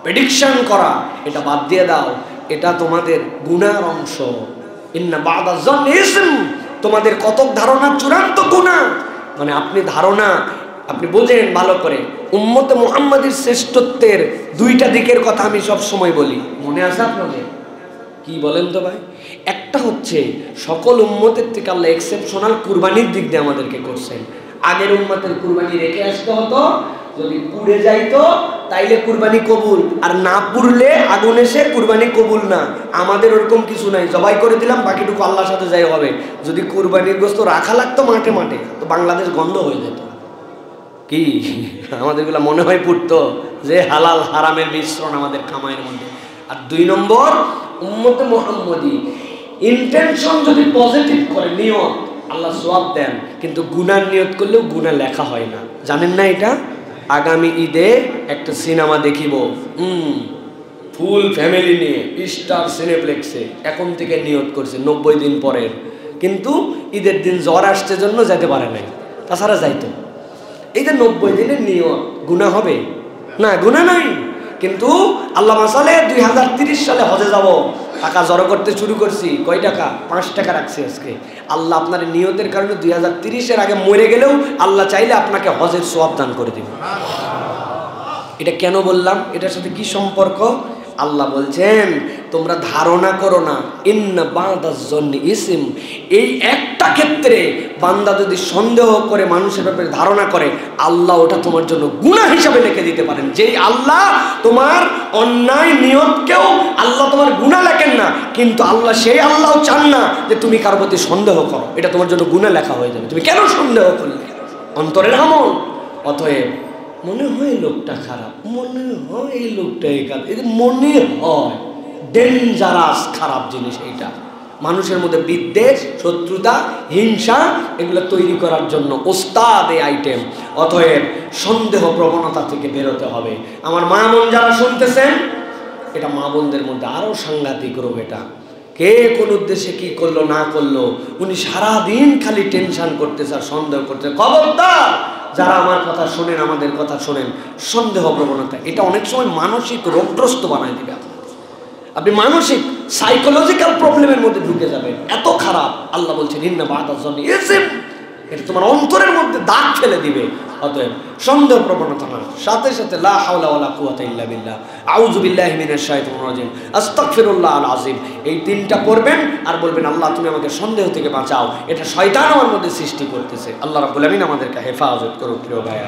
প্রেডিকশন করা, এটা বাদ দিয়ে দাও, এটা তোমাদের গুনার অংশ। ইন্না বা'দাজ-যন্নি ইসম, তোমাদের কতক ধারণা চূড়ান্ত গুনাহ। মানে আপনি ধারণা, আপনি বোঝেন ভালো করে, উম্মতে মুহাম্মাদের শ্রেষ্ঠত্বের 2টা দিকের কথা আমি সব সময় বলি, মনে আছে আপনাদের? কি বলেন তো ভাই? একটা হচ্ছে সকল উম্মতের থেকে আল্লাহ এক্সেপশনাল কুরবানির দিক দিয়ে আমাদেরকে করছেন। আগের উম্মতের কুরবানি রেখে আসতে হতো, যদি পুড়ে যাইতো তাইলে কুরবানি কবুল, আর না পুড়লে আগুন এসে কুরবানি কবুল না। আমাদের ওরকম কিছু নাই, জবাই করে দিলাম, বাকিটুকু আল্লাহর সাথে যাই হবে। যদি কুরবানির গোশত রাখা লাগতো মাঠে মাঠে, তো বাংলাদেশ গন্ধ হয়ে যেত। কি আমাদেরগুলো মনে হয় পুড়তো যে হালাল হারামের মিশ্রণ আমাদের খামাইয়ের মধ্যে। আর 2 নম্বর, উম্মতে মুহাম্মদী ইন্টেনশন যদি পজিটিভ করে, নিয়ত, আল্লাহ সওয়াব দেন, কিন্তু গুনার নিয়ত করলেও গুনাহ লেখা হয় না। জানেন না এটা? আগামী ঈদে একটা সিনেমা দেখিব, ফুল ফ্যামিলি নিয়ে, স্টার সিনেপ্লেক্সে, এখন থেকে নিয়ত করছে 90 দিন পরের, কিন্তু ঈদের দিন জ্বর আসছে জন্য যেতে পারে নাই, তাছাড়া যাইতো। এই যে 90 দিনের নিয়ত, গুনাহ হবে না? গুনাহ নাই। কিন্তু আল্লাহ মাসালে 2030 সালে হজে যাব, টাকা জড়ো করতে শুরু করছি, কয় টাকা? 5 টাকা রাখছি আজকে। আল্লাহ আপনার নিয়তের কারণে 2030-এর আগে মরে গেলেও আল্লাহ চাইলে আপনাকে হজের সওয়াব দান করে দিবেন। এটা কেন বললাম? এটার সাথে কি সম্পর্ক? আল্লাহ বলছেন, তোমরা ধারণা করো না, ইন্না বা'দাজ-যন্নি ইসম। এই একটা ক্ষেত্রে বান্দা যদি সন্দেহ করে, মানুষের ব্যাপারে ধারণা করে, আল্লাহ ওটা তোমার জন্য গুনাহ হিসাবে লিখে দিতে পারেন। যেই আল্লাহ তোমার অন্যায় নিয়তকেও আল্লাহ তোমার গুনাহ লেখেন না, কিন্তু আল্লাহ সেই আল্লাহও চান না যে তুমি কার প্রতি সন্দেহ করো, এটা তোমার জন্য গুনাহ লেখা হয়ে যাবে। তুমি কেন সন্দেহ করলে? অন্তরের আমল। অতএব মনে হয় লোকটা খারাপ, মনে হয় এই লোকটা এই কাজ, এই মনে হয়, ডেঞ্জারাস খারাপ জিনিস এইটা। মানুষের মধ্যে বিদ্বেষ, শত্রুতা, হিংসা, এগুলো তৈরি করার জন্য ওস্তাদ এই আইটেম। অতএব সন্দেহ প্রবণতা থেকে বেরোতে হবে। আমার মা বোন যারা শুনতেছেন, এটা মা বোনদের মধ্যে আরো সাংঘাতিক রোগ। এটা কে কোন উদ্দেশ্যে কি করলো না করলো, উনি সারাদিন খালি টেনশন করতেছে আর সন্দেহ করতে। খবরদার, যারা আমার কথা শোনেন, আমাদের কথা শোনেন, সন্দেহ প্রবণতা এটা অনেক সময় মানসিক রোগগ্রস্ত বানায় দিবে। আপনি মানসিক সাইকোলজিক্যাল প্রবলেমের মধ্যে ঢুকে যাবেন, এত খারাপ। আল্লাহ বলছেন, ইন্না বা'দাজ-যন্নি ইসম, এটা তোমার অন্তরের মধ্যে দাগ ফেলে দিবে। অতএব সন্দেহ প্রবণতা না, সাথে সাথে লা হাওলা ওয়ালা কুওয়াতা ইল্লা বিল্লাহ, আউযু বিল্লাহি মিনাশ শাইতানির রাজিম, আস্তাগফিরুল্লাহল আযীম। এই 3টা করবেন আর বলবেন, আল্লাহ তুমি আমাকে সন্দেহ থেকে বাঁচাও, এটা শয়তান আমার মধ্যে সৃষ্টি করতেছে। আল্লাহ রাব্বুল আমিন আমাদেরকে হেফাজত করুক। প্রিয় ভাইয়া,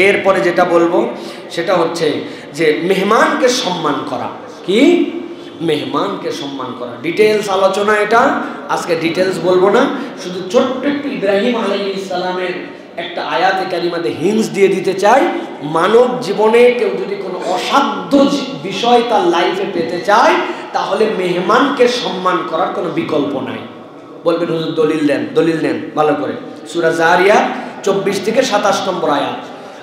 এরপরে যেটা বলবো সেটা হচ্ছে যে মেহমানকে সম্মান করা। কি? মেহমানকে সম্মান করা। ডিটেলস আলোচনা এটা, আজকে ডিটেলস বলবো না, শুধু ছোট্ট একটু ইব্রাহিম আলাইহিস সালামের একটা আয়াতে কারিমাতে হিন্স দিয়ে দিতে চাই। মানব জীবনে কেউ যদি কোনো অসাধ্য বিষয় তার লাইফে পেতে চায়, তাহলে মেহমানকে সম্মান করার কোনো বিকল্প নাই। বলবেন হুজুর দলিল দেন, দলিল দেন ভালো করে। সূরা যারিয়াত 24 থেকে 27 নম্বর আয়াত।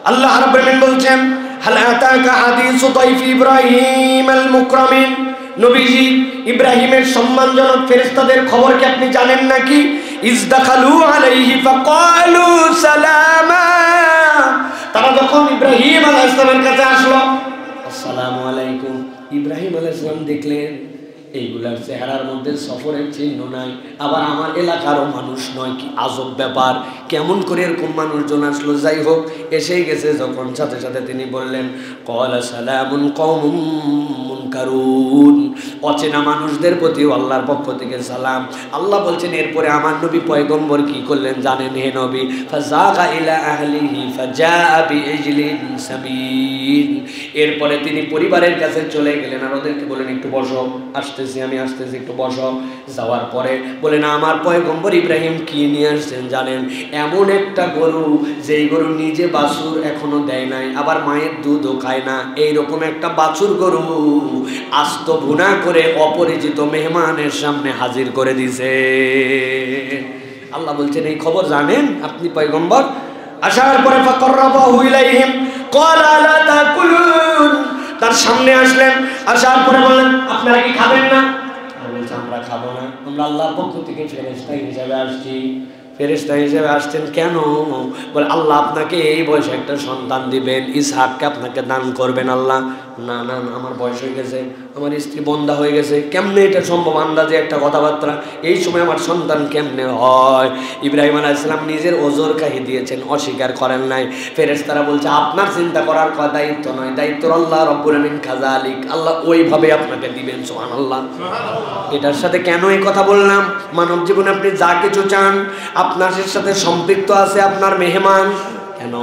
আল্লাহ রাব্বুল আলামিন বলছেন, হাল আতাকা হাদিসু দাইফি ইব্রাহিম আল মুকরামিন। নবীজি ইব্রাহিমের সম্মানজনক ফেরেশতাদের খবর কি আপনি জানেন নাকি? ইজদাখালু আলাইহি ফাকালু সালামা। তারা যখন ইব্রাহিম আলাইহিস সালামের কাছে আসলো, আসসালামু আলাইকুম। ইব্রাহিম আলাইহিস সালাম দেখলেন এইগুলার চেহারার মধ্যে সফরের চিহ্ন নাই, আবার আমার এলাকারও মানুষ নয়। কি আজব ব্যাপার, কেমন করে এরকম মানুষজন আসলো? যাই হোক, এসেই গেছে যখন, সাথে সাথে তিনি বললেন, ক্বালা সালামুন কওমুন মুনকারুন, অচেনা মানুষদের প্রতিও আল্লাহর পক্ষ থেকে সালাম। আল্লাহ বলছেন এরপরে আমার নবী পয়গম্বর কি করলেন জানেন? হে নবী, ফাযাকা ইলা আহলিহি ফাজাআ বিইজলিন সামিন, এরপরে তিনি পরিবারের কাছে চলে গেলেন আর ওদেরকে বলেন একটু বসো, আসতেছি আমি আসতেছি, একটু বসো। যাওয়ার পরে বলেন আমার পয়গম্বর ইব্রাহিম কি নিয়ে আসছেন জানেন? এমন একটা গরু, যেই গরু নিজে বাছুর এখনো দেয় নাই, আবার মায়ের দুধও খায় না, এইরকম একটা বাছুর গরু আস্ত ভুনা করে অপরিচিত মেহমানের সামনে হাজির করে দিছে। আল্লাহ বলছেন এই খবর জানেন আপনি পয়গম্বর? আসার পরে ফাকাররাবাহু ইলাইহিম ক্বালা লা তাকুলুন, তার সামনে আসলেন, আসার পরে বললেন আপনারা কি খাবেন না? বলছে আমরা খাবো না, আমরা আল্লাহর পক্ষ থেকে ফেরেশতা হিসেবে আসছি। ফেরেশতা হিসেবে আসছেন কেন? বলে আল্লাহ আপনাকে এই বয়সে একটা সন্তান দিবেন, ইসহাককে আপনাকে দান করবেন আল্লাহ। না না না, আমার বয়স হয়ে গেছে, আমার স্ত্রী বন্ধা হয়ে গেছে, কেমনে এটা সম্ভব? আন্দাজে একটা কথাবার্তা, এই সময় আমার সন্তান কেমনে হয়? ইব্রাহিম আলাইহিস সালাম নিজের ওজর কাহি দিয়েছেন, অস্বীকার করেন নাই। ফেরেশতারা বলছে আপনার চিন্তা করার দায়িত্ব নয়, দায়িত্ব আল্লাহ রব্বুল আমিন খাযালিক, আল্লাহ ওইভাবে আপনাকে দিবেন। সুবহানাল্লাহ। এটার সাথে কেন এই কথা বললাম? মানব জীবনে আপনি যা কিছু চান, আপনার সাথে সম্পৃক্ত আছে আপনার মেহমান। কেন?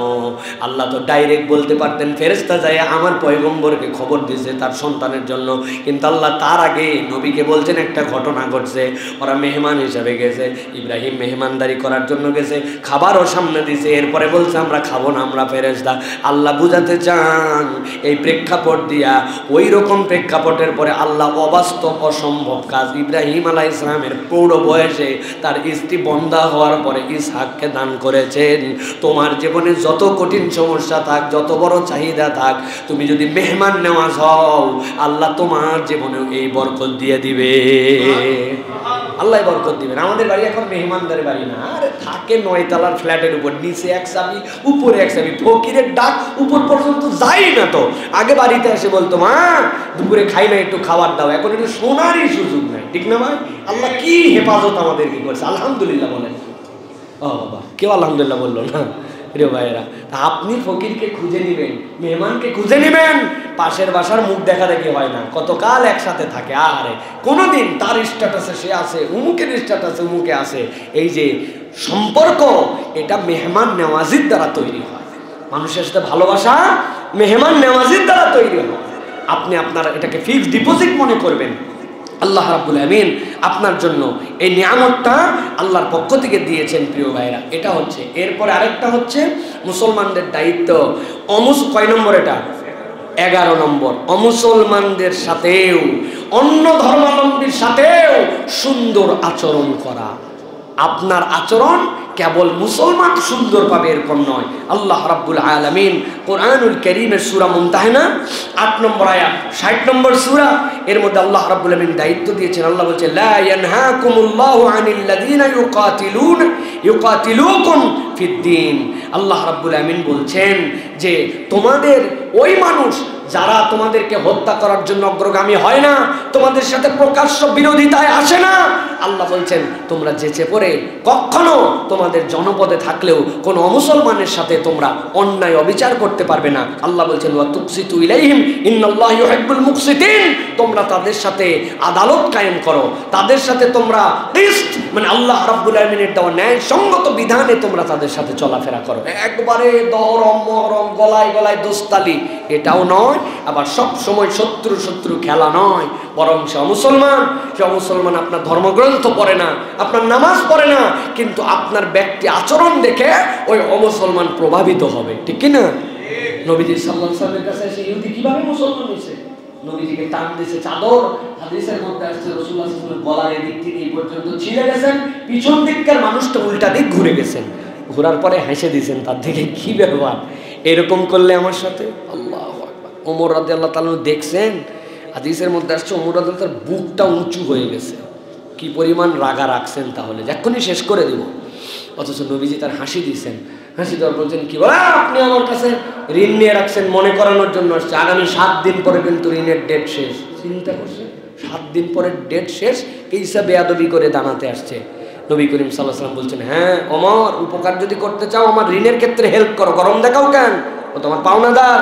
আল্লাহ তো ডাইরেক্ট বলতে পারতেন ফেরেশতা যায় আমার পয়গম্বরকে খবর দিয়েছে তার সন্তানের জন্য, কিন্তু আল্লাহ তার আগে নবীকে বলছেন একটা ঘটনা ঘটছে। ওরা মেহমান হিসাবে গেছে, ইব্রাহিম মেহমানদারি করার জন্য গেছে, খাবারও সামনে দিছে, এরপরে বলছে আমরা খাবো না, আমরা ফেরেশতা। আল্লাহ বুঝাতে চান এই প্রেক্ষাপট দিয়া, ওই রকম প্রেক্ষাপটের পরে আল্লাহ অবাস্তব অসম্ভব কাজ ইব্রাহিম আলাইহিস সালামের প্রৌঢ় বয়সে তার স্ত্রী বন্ধা হওয়ার পরে ইসহাককে দান করেছেন। তোমার জীবনে যত কঠিন সমস্যা থাক, যত বড় চাহিদা থাক, তুমি যদি মেহমান নেওয়াজ হও আল্লাহ তোমার জীবনে এই বরকত দিয়ে দিবে। আল্লাহ বরকত দিবেন। আমাদের বাড়ি এখন মেহমানদারি বাড়ি না, আরে থাকে 9 তলার ফ্ল্যাটের উপর, নিচে এক চাবি উপরে এক চাবি, ফকিরের ডাক উপর পর্যন্ত যাই না। তো আগে বাড়িতে এসে বলতো মা দুপুরে খাই না, একটু খাবার দাও, এখন একটু শোনারই সুযোগ নাই, ঠিক না ভাই? আল্লাহ কি হেফাজত আমাদের কি করছে, আলহামদুলিল্লাহ বলেন। ও বাবা, কেউ আলহামদুলিল্লাহ বললো না। প্রিয় ভাইয়েরা, তা আপনি ফকিরকে খুঁজে নেবেন, মেহমানকে খুঁজে নেবেন, পাশের বাসার মুখ দেখা দেখি হয় না, কতকাল একসাথে থাকে, আরে কোনোদিন তার স্ট্যাটাসে সে আছে, উমুকের স্ট্যাটাসে উমুকে আছে। এই যে সম্পর্ক, এটা মেহমান নেওয়াজির দ্বারা তৈরি হয়। মানুষের সাথে ভালোবাসা মেহমান নেওয়াজির দ্বারা তৈরি হয়। আপনি আপনার এটাকে ফিক্সড ডিপোজিট মনে করবেন। আল্লাহ রাব্বুল আমিন আপনার জন্য এই নিয়ামতটা আল্লাহর পক্ষ থেকে দিয়েছেন প্রিয় ভাইরা। এটা হচ্ছে, এরপরে আরেকটা হচ্ছে মুসলমানদের দায়িত্ব। কয় নম্বর এটা? 11 নম্বর। অমুসলমানদের সাথেও, অন্য ধর্মাবলম্বীর সাথেও সুন্দর আচরণ করা। আপনার আচরণ কেবল মুসলমান সুন্দর পাবে এরকম নয়। আল্লাহ রাব্বুল আলামিন কোরআনুল কারীমের সূরা মুমতাহিনা 8 নম্বর আয়াত 60 নম্বর সূরা, এর মধ্যে আল্লাহ রাব্বুল আলামিন দায়িত্ব দিয়েছেন। আল্লাহ বলছে লা ইয়ানহাকুমুল্লাহু আনিল লাযিনা ইউকাতিলুকুম ফিদ্দীন। আল্লাহ রাব্বুল আলামিন বলছেন যে তোমাদের ওই মানুষ যারা তোমাদেরকে হত্যা করার জন্য অগ্রগামী হয় না, তোমাদের সাথে প্রকাশ্য বিরোধিতায় আসে না, আল্লাহ বলছেন তোমরা যেচে পড়ে কখনো তোমাদের জনপদে থাকলেও কোনো অমুসলমানের সাথে তোমরা অন্যায় অবিচার করতে পারবে না। আল্লাহ বলছেন ওয়া তুকসিতু ইলাইহিম ইন্নাল্লাহু ইউহিব্বুল মুকসিতিন। তোমরা তাদের সাথে আদালত কায়েম করো, তাদের সাথে তোমরা কিসত মানে আল্লাহ রাব্বুল আলামিনের দেওয়া ন্যায়সঙ্গত বিধানে তোমরা তাদের সাথে চলাফেরা করো। একবারে দরম মহরম গলায় গলায় দোস্তালি এটাও নয়, আবার সব সময় শত্রু খেলা নয়, বরং সে মুসলমান আপনার ধর্মগ্রন্থ পড়ে না, আপনার নামাজ পড়ে না, কিন্তু আপনার ব্যক্তি আচরণ দেখে ওই অমুসলমান প্রভাবিত হবে, ঠিক কি না? নবীজি সাল্লাল্লাহু আলাইহি ওয়াসাল্লামের কাছে এসে ইহুদি কিভাবে মুসলমান হয়েছে? নবীজিকে টান দিয়েছে চাদর, হাদিসের মধ্যে আসছে রাসূলুল্লাহ সাল্লাল্লাহু আলাইহি ওয়াসাল্লাম গলার এদিক থেকে এই পর্যন্ত ছিঁড়ে গেছেন, পিছন দিককার মানুষটা উল্টা দিক ঘুরে গেছেন, ঘোরার পরে হেসে দিয়েছেন, তার দিকে কি ব্যবহার, এরকম করলে আমার সাথে। আল্লাহু আকবার। ওমর রাদিয়াল্লাহু তাআলা দেখছেন, হাদিসের মধ্যে আসছে ওমর রাদিয়াল্লাহু তাআলার বুকটা উঁচু হয়ে গেছে, কি পরিমাণ রাগা রাখছেন, তাহলে এক্ষুনি শেষ করে দিব। অথচ নবীজি তার হাসি দিয়েছেন, হাসি দেওয়ার বলছেন কি বলে আপনি আমার কাছে ঋণ নিয়ে রাখছেন, মনে করানোর জন্য আসছে, আগামী 7 দিন পরে কিন্তু ঋণের ডেট শেষ। চিন্তা করছেন 7 দিন পরে ডেট শেষ, এই হিসাবে বেয়াদবি করে দাঁড়াতে আসছে। নবী করিম সাল্লাল্লাহু আলাইহি ওয়াসাল্লাম বলছেন হ্যাঁ ওমর, উপকার যদি করতে চাও আমার ঋণের ক্ষেত্রে হেল্প করো, গরম দেখাও কেন, ও তোমার পাওনাদার,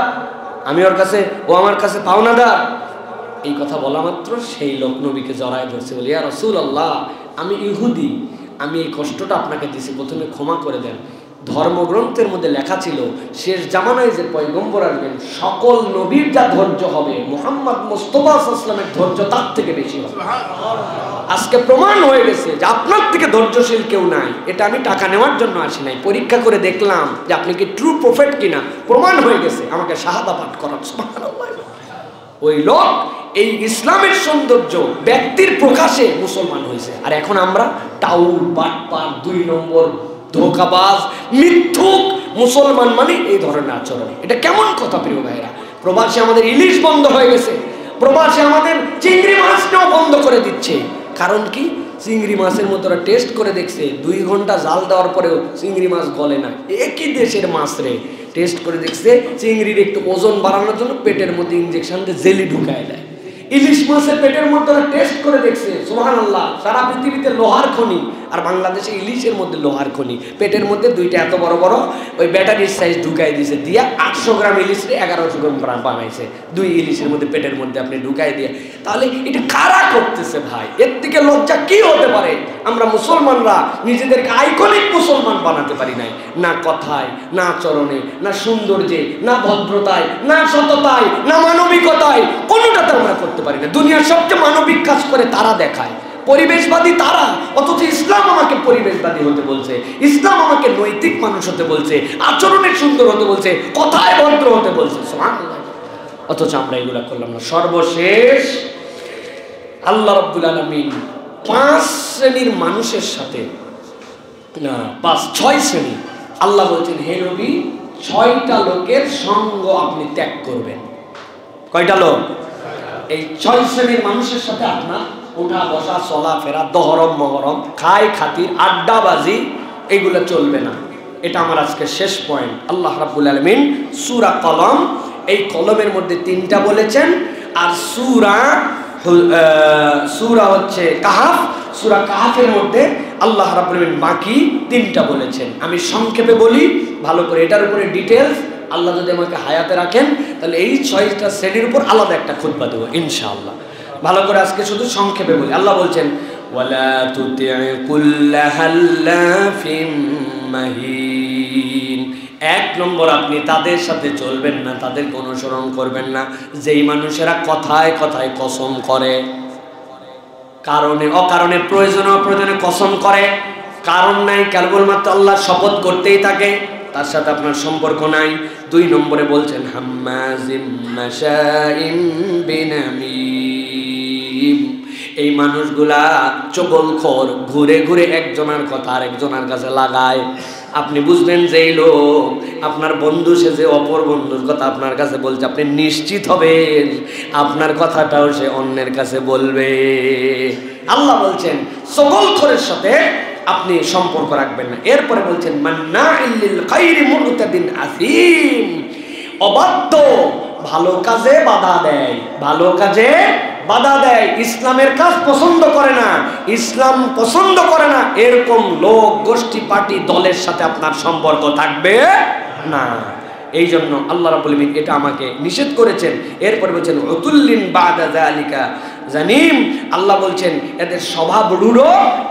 আমি ওর কাছে, ও আমার কাছে পাওনাদার। এই কথা বলা মাত্র সেই লোক নবীকে জড়ায় ধরছে, বলি ইয়া রাসূলুল্লাহ, আমি ইহুদি, আমি এই কষ্টটা আপনাকে দিছি, প্রথমে ক্ষমা করে দেন। ধর্মগ্রন্থের মধ্যে লেখা ছিল শেষ জামানায় যে পয়গম্বর আসবেন সকল নবীর যা ধৈর্য হবে মুহাম্মদ মুস্তাফা সাল্লাল্লাহু আলাইহি ওয়াসাল্লামের ধৈর্য তার থেকে বেশি হবে। আজকে প্রমাণ হয়ে গেছে যে আপনার থেকে ধৈর্যশীল কেউ নাই। এটা আমি টাকা নেওয়ার জন্য আসি নাই, পরীক্ষা করে দেখলাম যে আপনি কি ট্রু প্রফেট কিনা, প্রমাণ হয়ে গেছে, আমাকে শাহাদা পাঠ করার। সুবহানাল্লাহ। ওই লোক এই ইসলামের সৌন্দর্য ব্যক্তির প্রকাশে মুসলমান হয়েছে, আর এখন আমরা টাউল বাটপার 2 নম্বর ধোঁকাবাজ মিথ্যুক মুসলমান মানে এই ধরনের আচরণ। এটা কেমন কথা প্রিয় ভাইরা? প্রবাসে আমাদের ইলিশ বন্ধ হয়ে গেছে, প্রবাসে আমাদের চিংড়ি মাছ নেওয়া বন্ধ করে দিচ্ছে। কারণ কি? চিংড়ি মাছের মতো ওরা টেস্ট করে দেখছে, 2 ঘন্টা জাল দেওয়ার পরেও চিংড়ি মাছ গলে না। একই দেশের মাছ রে, টেস্ট করে দেখছে চিংড়ির একটু ওজন বাড়ানোর জন্য পেটের মধ্যে ইনজেকশন দিয়ে জেলি ঢুকায় দেয়। ইলিশ মাছের পেটের মধ্যে ওরা টেস্ট করে দেখছে, সুবহানাল্লাহ, সারা পৃথিবীতে লোহার খনি, আর বাংলাদেশে ইলিশের মধ্যে লোহার খনি। পেটের মধ্যে 2টা এত বড় বড় ওই ব্যাটারির সাইজ ঢুকাই দিয়েছে, দিয়া 800 গ্রাম ইলিশে 1100 গ্রাম বানাইছে, 2 ইলিশের মধ্যে পেটের মধ্যে আপনি ঢুকাই দিয়ে। তাহলে এটা কারা করতেছে ভাই? এর থেকে লজ্জা কি হতে পারে? আমরা মুসলমানরা নিজেদেরকে আইকনিক মুসলমান বানাতে পারি নাই, না কথায়, না আচরণে, না সৌন্দর্যে, না ভদ্রতায়, না সততায়, না মানবিকতায়, কোনোটাতে আমরা করতে পারি না। দুনিয়ার সবচেয়ে মানবিক কাজ করে তারা দেখায়, পরিবেশবাদী তারা, অথচ ইসলাম আমাকে পরিবেশবাদী হতে বলছে, ইসলাম আমাকে নৈতিক মানুষ হতে বলছে, আচরণে সুন্দর হতে বলছে, কথায় ভদ্র হতে বলছে। সুবহানাল্লাহ। অথচ আমরা এগুলা করলাম না। সর্বশেষ আল্লাহ রাব্বুল আলামিন 5 শ্রেণীর মানুষের সাথে, না 6 শ্রেণী, আল্লাহ বলছেন হে নবী 6টা লোকের সঙ্গ আপনি ত্যাগ করবেন। কয়টা লোক? এই 6 শ্রেণীর মানুষের সাথে আপনার উঠা বসা চলা ফেরা, দহরম মহরম, খাই খাতির, আড্ডাবাজি, এগুলো চলবে না। এটা আমার আজকে শেষ পয়েন্ট। আল্লাহ রাব্বুল আলামিন সূরা কলম, এই কলমের মধ্যে 3টা বলেছেন, আর সূরা হচ্ছে কাহাফ, সূরা কাহাফের মধ্যে আল্লাহ রাব্বুল আলামিন বাকি 3টা বলেছেন। আমি সংক্ষেপে বলি ভালো করে, এটার উপরে ডিটেলস আল্লাহ যদি আমাকে হায়াতে রাখেন তাহলে এই 6টা শ্রেণীর উপর আলাদা একটা খুতবা দেব ইনশাআল্লাহ। ভালো করে আজকে শুধু সংক্ষেপে বলি। আল্লাহ বলছেন ওয়ালা তুতি'উ কুল্লা হাল্লাফিম মাহিন। 1 নম্বর, আপনি তাদের সাথে চলবেন না, তাদেরকে অনুসরণ করবেন না যেই মানুষেরা কথায় কথায় কসম করে, কারণে অকারণে, প্রয়োজনে অপ্রয়োজনে কসম করে, কারণ নাই কেবলমাত্র আল্লাহ শপথ করতেই থাকে, তার সাথে আপনার সম্পর্ক নাই। 2 নম্বরে বলছেন হাম্মাজিম মাশাইম বিনামিম। এই মানুষগুলা চগলখোর, ঘুরে ঘুরে একজনের কথা আরেকজনের কাছে লাগায়। আপনি বুঝবেন যে এই লোক আপনার বন্ধু, সে যে অপর বন্ধুর কথা আপনার কাছে বলছে, আপনি নিশ্চিত হবেন আপনার কথাটাও সে অন্যের কাছে বলবে। আল্লাহ বলছেন চগলখোরের সাথে আপনি সম্পর্ক রাখবেন না। এরপরে বলছেন মান্নাইল লিল খাইরি মুরতাদিন আসিম। অবাধ্য, ভালো কাজে বাধা দেয়, ভালো কাজে বাধা দেয়, ইসলামের কাজ পছন্দ করে না, ইসলাম পছন্দ করে না, এরকম লোক, গোষ্ঠী, পার্টি, দলের সাথে আপনার সম্পর্ক থাকবে না। এই জন্য আল্লাহ রাব্বুল আলামিন এটা আমাকে নিষেধ করেছেন। এরপরে বলছেন উতুল্লিন বাদা যালিকা জানিম। আল্লাহ বলছেন এদের স্বভাব রূঢ়,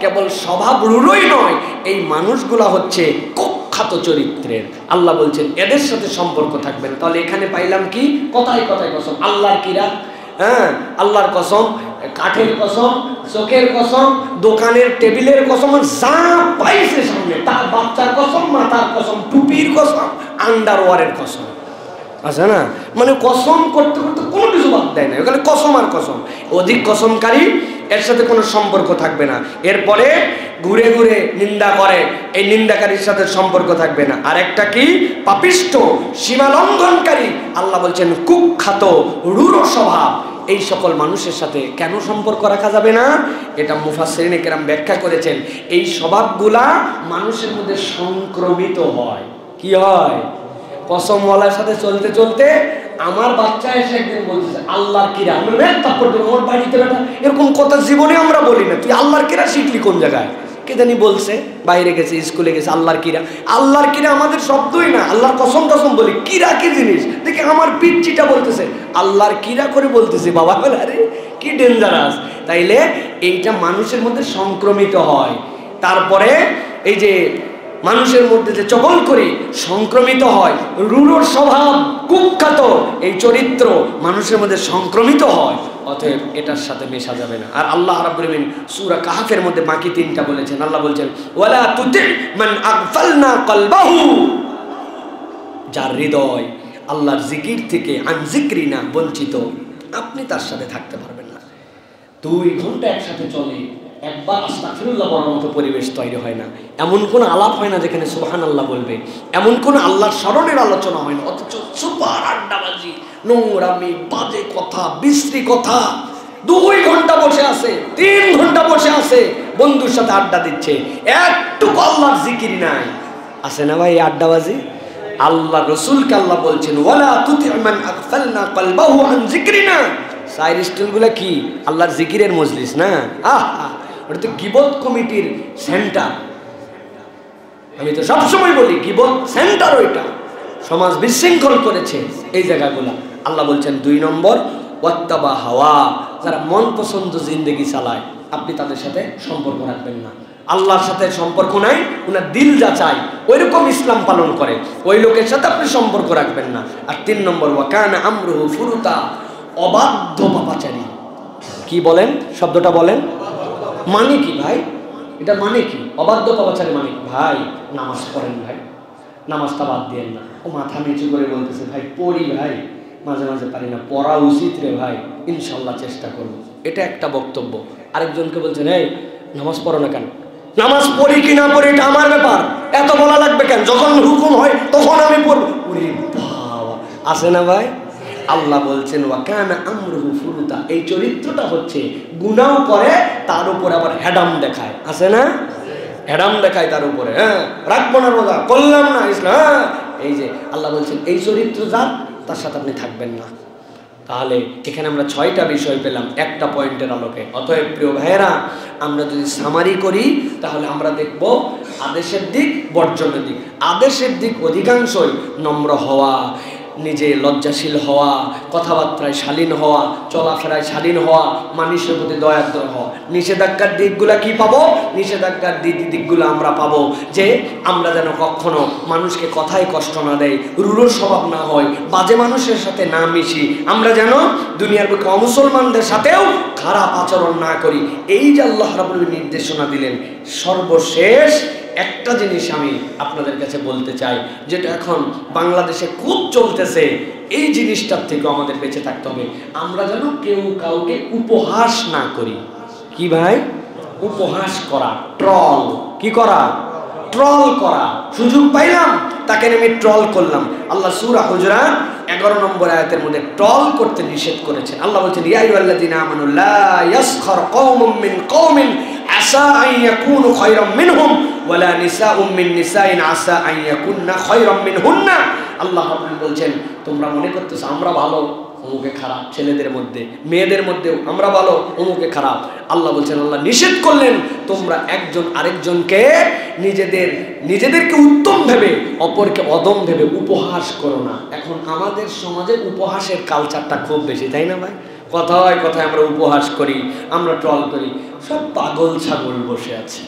কেবল স্বভাব রূঢ়ই নয়, এই মানুষগুলা হচ্ছে কুখ্যাত চরিত্রের। আল্লাহ বলছেন এদের সাথে সম্পর্ক থাকবেন। তাহলে এখানে পাইলাম কি? কথায় কথায় কসম, আল্লাহর কিরা, হ্যাঁ আল্লাহর কসম, কাঠের কসম, চোখের কসম, দোকানের টেবিলের কসম, যা পাইছে সামনে তার, বাচ্চার কসম, মাতার কসম, টুপির কসম, আন্ডারওয়ারের কসম, আছে না? মানে কসম করতে করতে কোনো কিছু বাদ দেয় না, ওখানে কসম আর কসম। অধিক কসমকারী, এর সাথে কোনো সম্পর্ক থাকবে না। এরপরে ঘুরে ঘুরে নিন্দা করে, এই নিন্দাকারীর সাথে সম্পর্ক থাকবে না। আর একটা কি? পাপিষ্ঠ, সীমা লঙ্ঘনকারী। আল্লাহ বলছেন কুখ্যাত, রূঢ় স্বভাব। এই সকল মানুষের সাথে কেন সম্পর্ক রাখা যাবে না? এটা মুফাসসিরিনে কেরাম ব্যাখ্যা করেছেন। এই স্বভাবগুলা মানুষের মধ্যে সংক্রমিত হয়। কি হয়? কসমওয়ালার সাথে চলতে চলতে আমার বাচ্চা এসে একদিন বলছে আল্লাহর কিরা, আমরা তারপর আমার বাড়িতে বেটা এরকম কথা জীবনে আমরা বলি না। তুই আল্লাহর কিরা শিখলি কোন জায়গায়? কে জানি বলছে, বাইরে গেছে, স্কুলে গেছে, আল্লাহর কিরা। আল্লাহর কিরা আমাদের শব্দই না, আল্লাহর কসম কসম বলি। কিরা কি জিনিস দেখে আমার পিচ্চিটা বলতেছে আল্লাহর কিরা করে বলতেছে, বাবা বলে আরে কি ডেঞ্জারাস। তাইলে এইটা মানুষের মধ্যে সংক্রমিত হয়। তারপরে এই যে মানুষের মধ্যে যে চগল করি সংক্রমিত হয়, রূঢ় স্বভাব, কুখ্যাত এই চরিত্র মানুষের মধ্যে সংক্রমিত হয়। অতএব এটার সাথে মেশা যাবে না। আর আল্লাহ রাব্বুল আলামিন সূরা কাহফের মধ্যে বাকি তিনটা বলেছেন। আল্লাহ বলছেন ওয়ালা তুতি মান আগফালনা কলবাহু, যার হৃদয় আল্লাহর জিকির থেকে আন যিকরিনা বঞ্চিত, আপনি তার সাথে থাকতে পারবেন না। 2 ঘন্টা একসাথে চলে, একবার আস্তাগফিরুল্লাহ বলার মতো পরিবেশ তৈরি হয় না। এমন কোনো আলাপ হয় না যেখানে সুবহানাল্লাহ বলবে, এমন কোনো আল্লাহর স্মরণের আলোচনা হয় না। অথচ সুপার আড্ডাবাজি, নোংরামি, বাজে কথা, বিশ্রী কথা। 2 ঘন্টা বসে আছে, 3 ঘন্টা বসে আছে, বন্ধুর সাথে আড্ডা দিচ্ছে, একটু আল্লাহর জিকির নাই। আছে না ভাই আড্ডাবাজি? আল্লাহ রসুলকে আল্লাহ বলছেন ওয়ালা তুতি মান আগফালনা কলবাহু আন যিকরিনা। সাইর স্টুলগুলো কি আল্লাহর জিকিরের মজলিস না? ওটা তো গীবত কমিটির সেন্টার। আমি তো সবসময় বলি গীবত সেন্টার ওইটা, সমাজ বিশৃঙ্খল করেছে এই জায়গাগুলো। আল্লাহ বলছেন 2 নম্বর ওয়াত্তাবা হাওয়া, যারা মন পছন্দ জিন্দেগি চালায় আপনি তাদের সাথে সম্পর্ক রাখবেন না। আল্লাহর সাথে সম্পর্ক নাই, ওনার দিল যা চায় ওইরকম ইসলাম পালন করে, ওই লোকের সাথে আপনি সম্পর্ক রাখবেন না। আর 3 নম্বর ওয়াকানা আমরুহু ফুরুতা, অবাধ্য পাপাচারী। কি বলেন শব্দটা বলেন, মানে কি ভাই? এটা মানে কি অবাধ্য পাপাচারী মানে? ভাই নামাজ পড়েন ভাই, নামাজটা বাদ দিয়েন না। ও মাথা নিচু করে বলতেছে ভাই পড়ি ভাই, মাঝে মাঝে পারি না, পড়া উচিত রে ভাই, ইনশাল্লাহ চেষ্টা করবো। এটা একটা বক্তব্য। আরেকজনকে বলছেন এই নামাজ পড়ো না কেন? নামাজ পড়ি কি না পড়ি এটা আমার ব্যাপার, এত বলা লাগবে কেন? যখন হুকুম হয় তখন আমি পড়বো। ওরে বাবা, আছে না ভাই? আল্লাহ বলছেন ওয়াকানা আমরুহু ফুরুতা, এই চরিত্রটা হচ্ছে গুনাহ করে তার উপর আবার হেডাম দেখায়। আছে না? হেডাম দেখায় তার উপরে, হ্যাঁ রাখবো না রোজা, করলাম না ইসলাম। এই যে আল্লাহ বলছেন এই চরিত্র যার, তার সাথে আপনি থাকবেন না। তাহলে এখানে আমরা 6টা বিষয় পেলাম একটা পয়েন্টের আলোকে। অতএব প্রিয় ভাইয়েরা, আমরা যদি সামারি করি তাহলে আমরা দেখব আদেশের দিক, বর্জনের দিক। আদেশের দিক অধিকাংশই নম্র হওয়া, নিজে লজ্জাশীল হওয়া, কথাবার্তায় শালীন হওয়া, চলাফেরায় শালীন হওয়া, মানুষের প্রতি দয়াদ্র হওয়া। নিষেধাজ্ঞার দিকগুলা কি পাবো? নিষেধাজ্ঞার দিকগুলো আমরা পাবো যে আমরা যেন কখনো মানুষকে কথায় কষ্ট না দেয়, রূঢ় স্বভাব না হয়, বাজে মানুষের সাথে না মিশি, আমরা যেন দুনিয়ার বুকে অমুসলমানদের সাথেও খারাপ আচরণ না করি। এই যে আল্লাহ রাব্বুল আলামিন নির্দেশনা দিলেন। সর্বশেষ একটা জিনিস আমি আপনাদের কাছে বলতে চাই, যেটা এখন বাংলাদেশে খুব চলতেছে, এই জিনিসটার থেকে আমাদের বেঁচে থাকতে হবে। আমরা যেন কেউ কাউকে উপহাস না করি। কি ভাই? উপহাস করা, ট্রল। কি করা? ট্রল করা। সুযোগ পাইলাম তাকে আমি ট্রল করলাম। আল্লাহ সূরা হুজুরাত 11 নম্বর আয়াতের মধ্যে ট্রল করতে নিষেধ করেছেন। আল্লাহ বলছেন ইয়া আইয়ুহাল্লাযীনা আমানু লা ইয়াসখার কওমুম মিন কওমিন আসা আন ইয়াকুনু খায়রাম মিনহুম ওয়ালা নিসাউম মিন নিসাইন আসা আন ইয়াকুননা খায়রাম মিনহুন্না। আল্লাহ রাব্বুল বলছেন তোমরা মনে করতেছো আমরা ভালো, অমুকে খারাপ। ছেলেদের মধ্যে মেয়েদের মধ্যেও আমরা ভালো, অমুকে খারাপ। আল্লাহ বলছেন, আল্লাহ নিষেধ করলেন তোমরা একজন আরেকজনকে নিজেদেরকে উত্তম ভেবে অপরকে অদম ভেবে উপহাস করো না। এখন আমাদের সমাজে উপহাসের কালচারটা খুব বেশি, তাই না ভাই? কথায় কথায় আমরা উপহাস করি, আমরা ট্রল করি। সব পাগল ছাগল বসে আছে,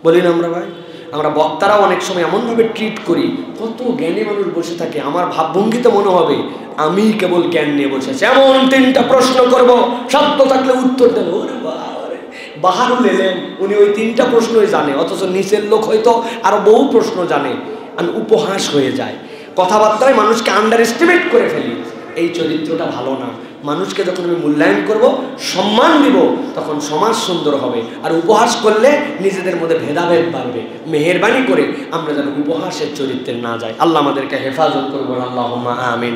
বলি না আমরা ভাই? আমরা বক্তারাও অনেক সময় এমনভাবে ট্রিট করি, কত জ্ঞানী মানুষ বসে থাকে, আমার ভাবভঙ্গিতে মনে হবে আমি কেবল জ্ঞান নিয়ে বসে আছি। এমন 3টা প্রশ্ন করব, শব্দ থাকলে উত্তর দেন। ওরে বাবারে, বাহারুল এলেম, উনি ওই 3টা প্রশ্নই জানে, অথচ নিচের লোক হয়তো আরো বহু প্রশ্ন জানে। আর উপহাস হয়ে যায়, কথাবার্তায় মানুষকে আন্ডার এস্টিমেট করে ফেলি। এই চরিত্রটা ভালো না। মানুষকে যখন আমি মূল্যায়ন করব, সম্মান দিব, তখন সমাজ সুন্দর হবে। আর উপহাস করলে নিজেদের মধ্যে ভেদাভেদ বাড়বে। মেহেরবানি করে আমরা যেন উপহাসের চরিত্রে না যাই। আল্লাহ আমাদেরকে হেফাজত করবেন। আল্লাহুম্মা আমিন।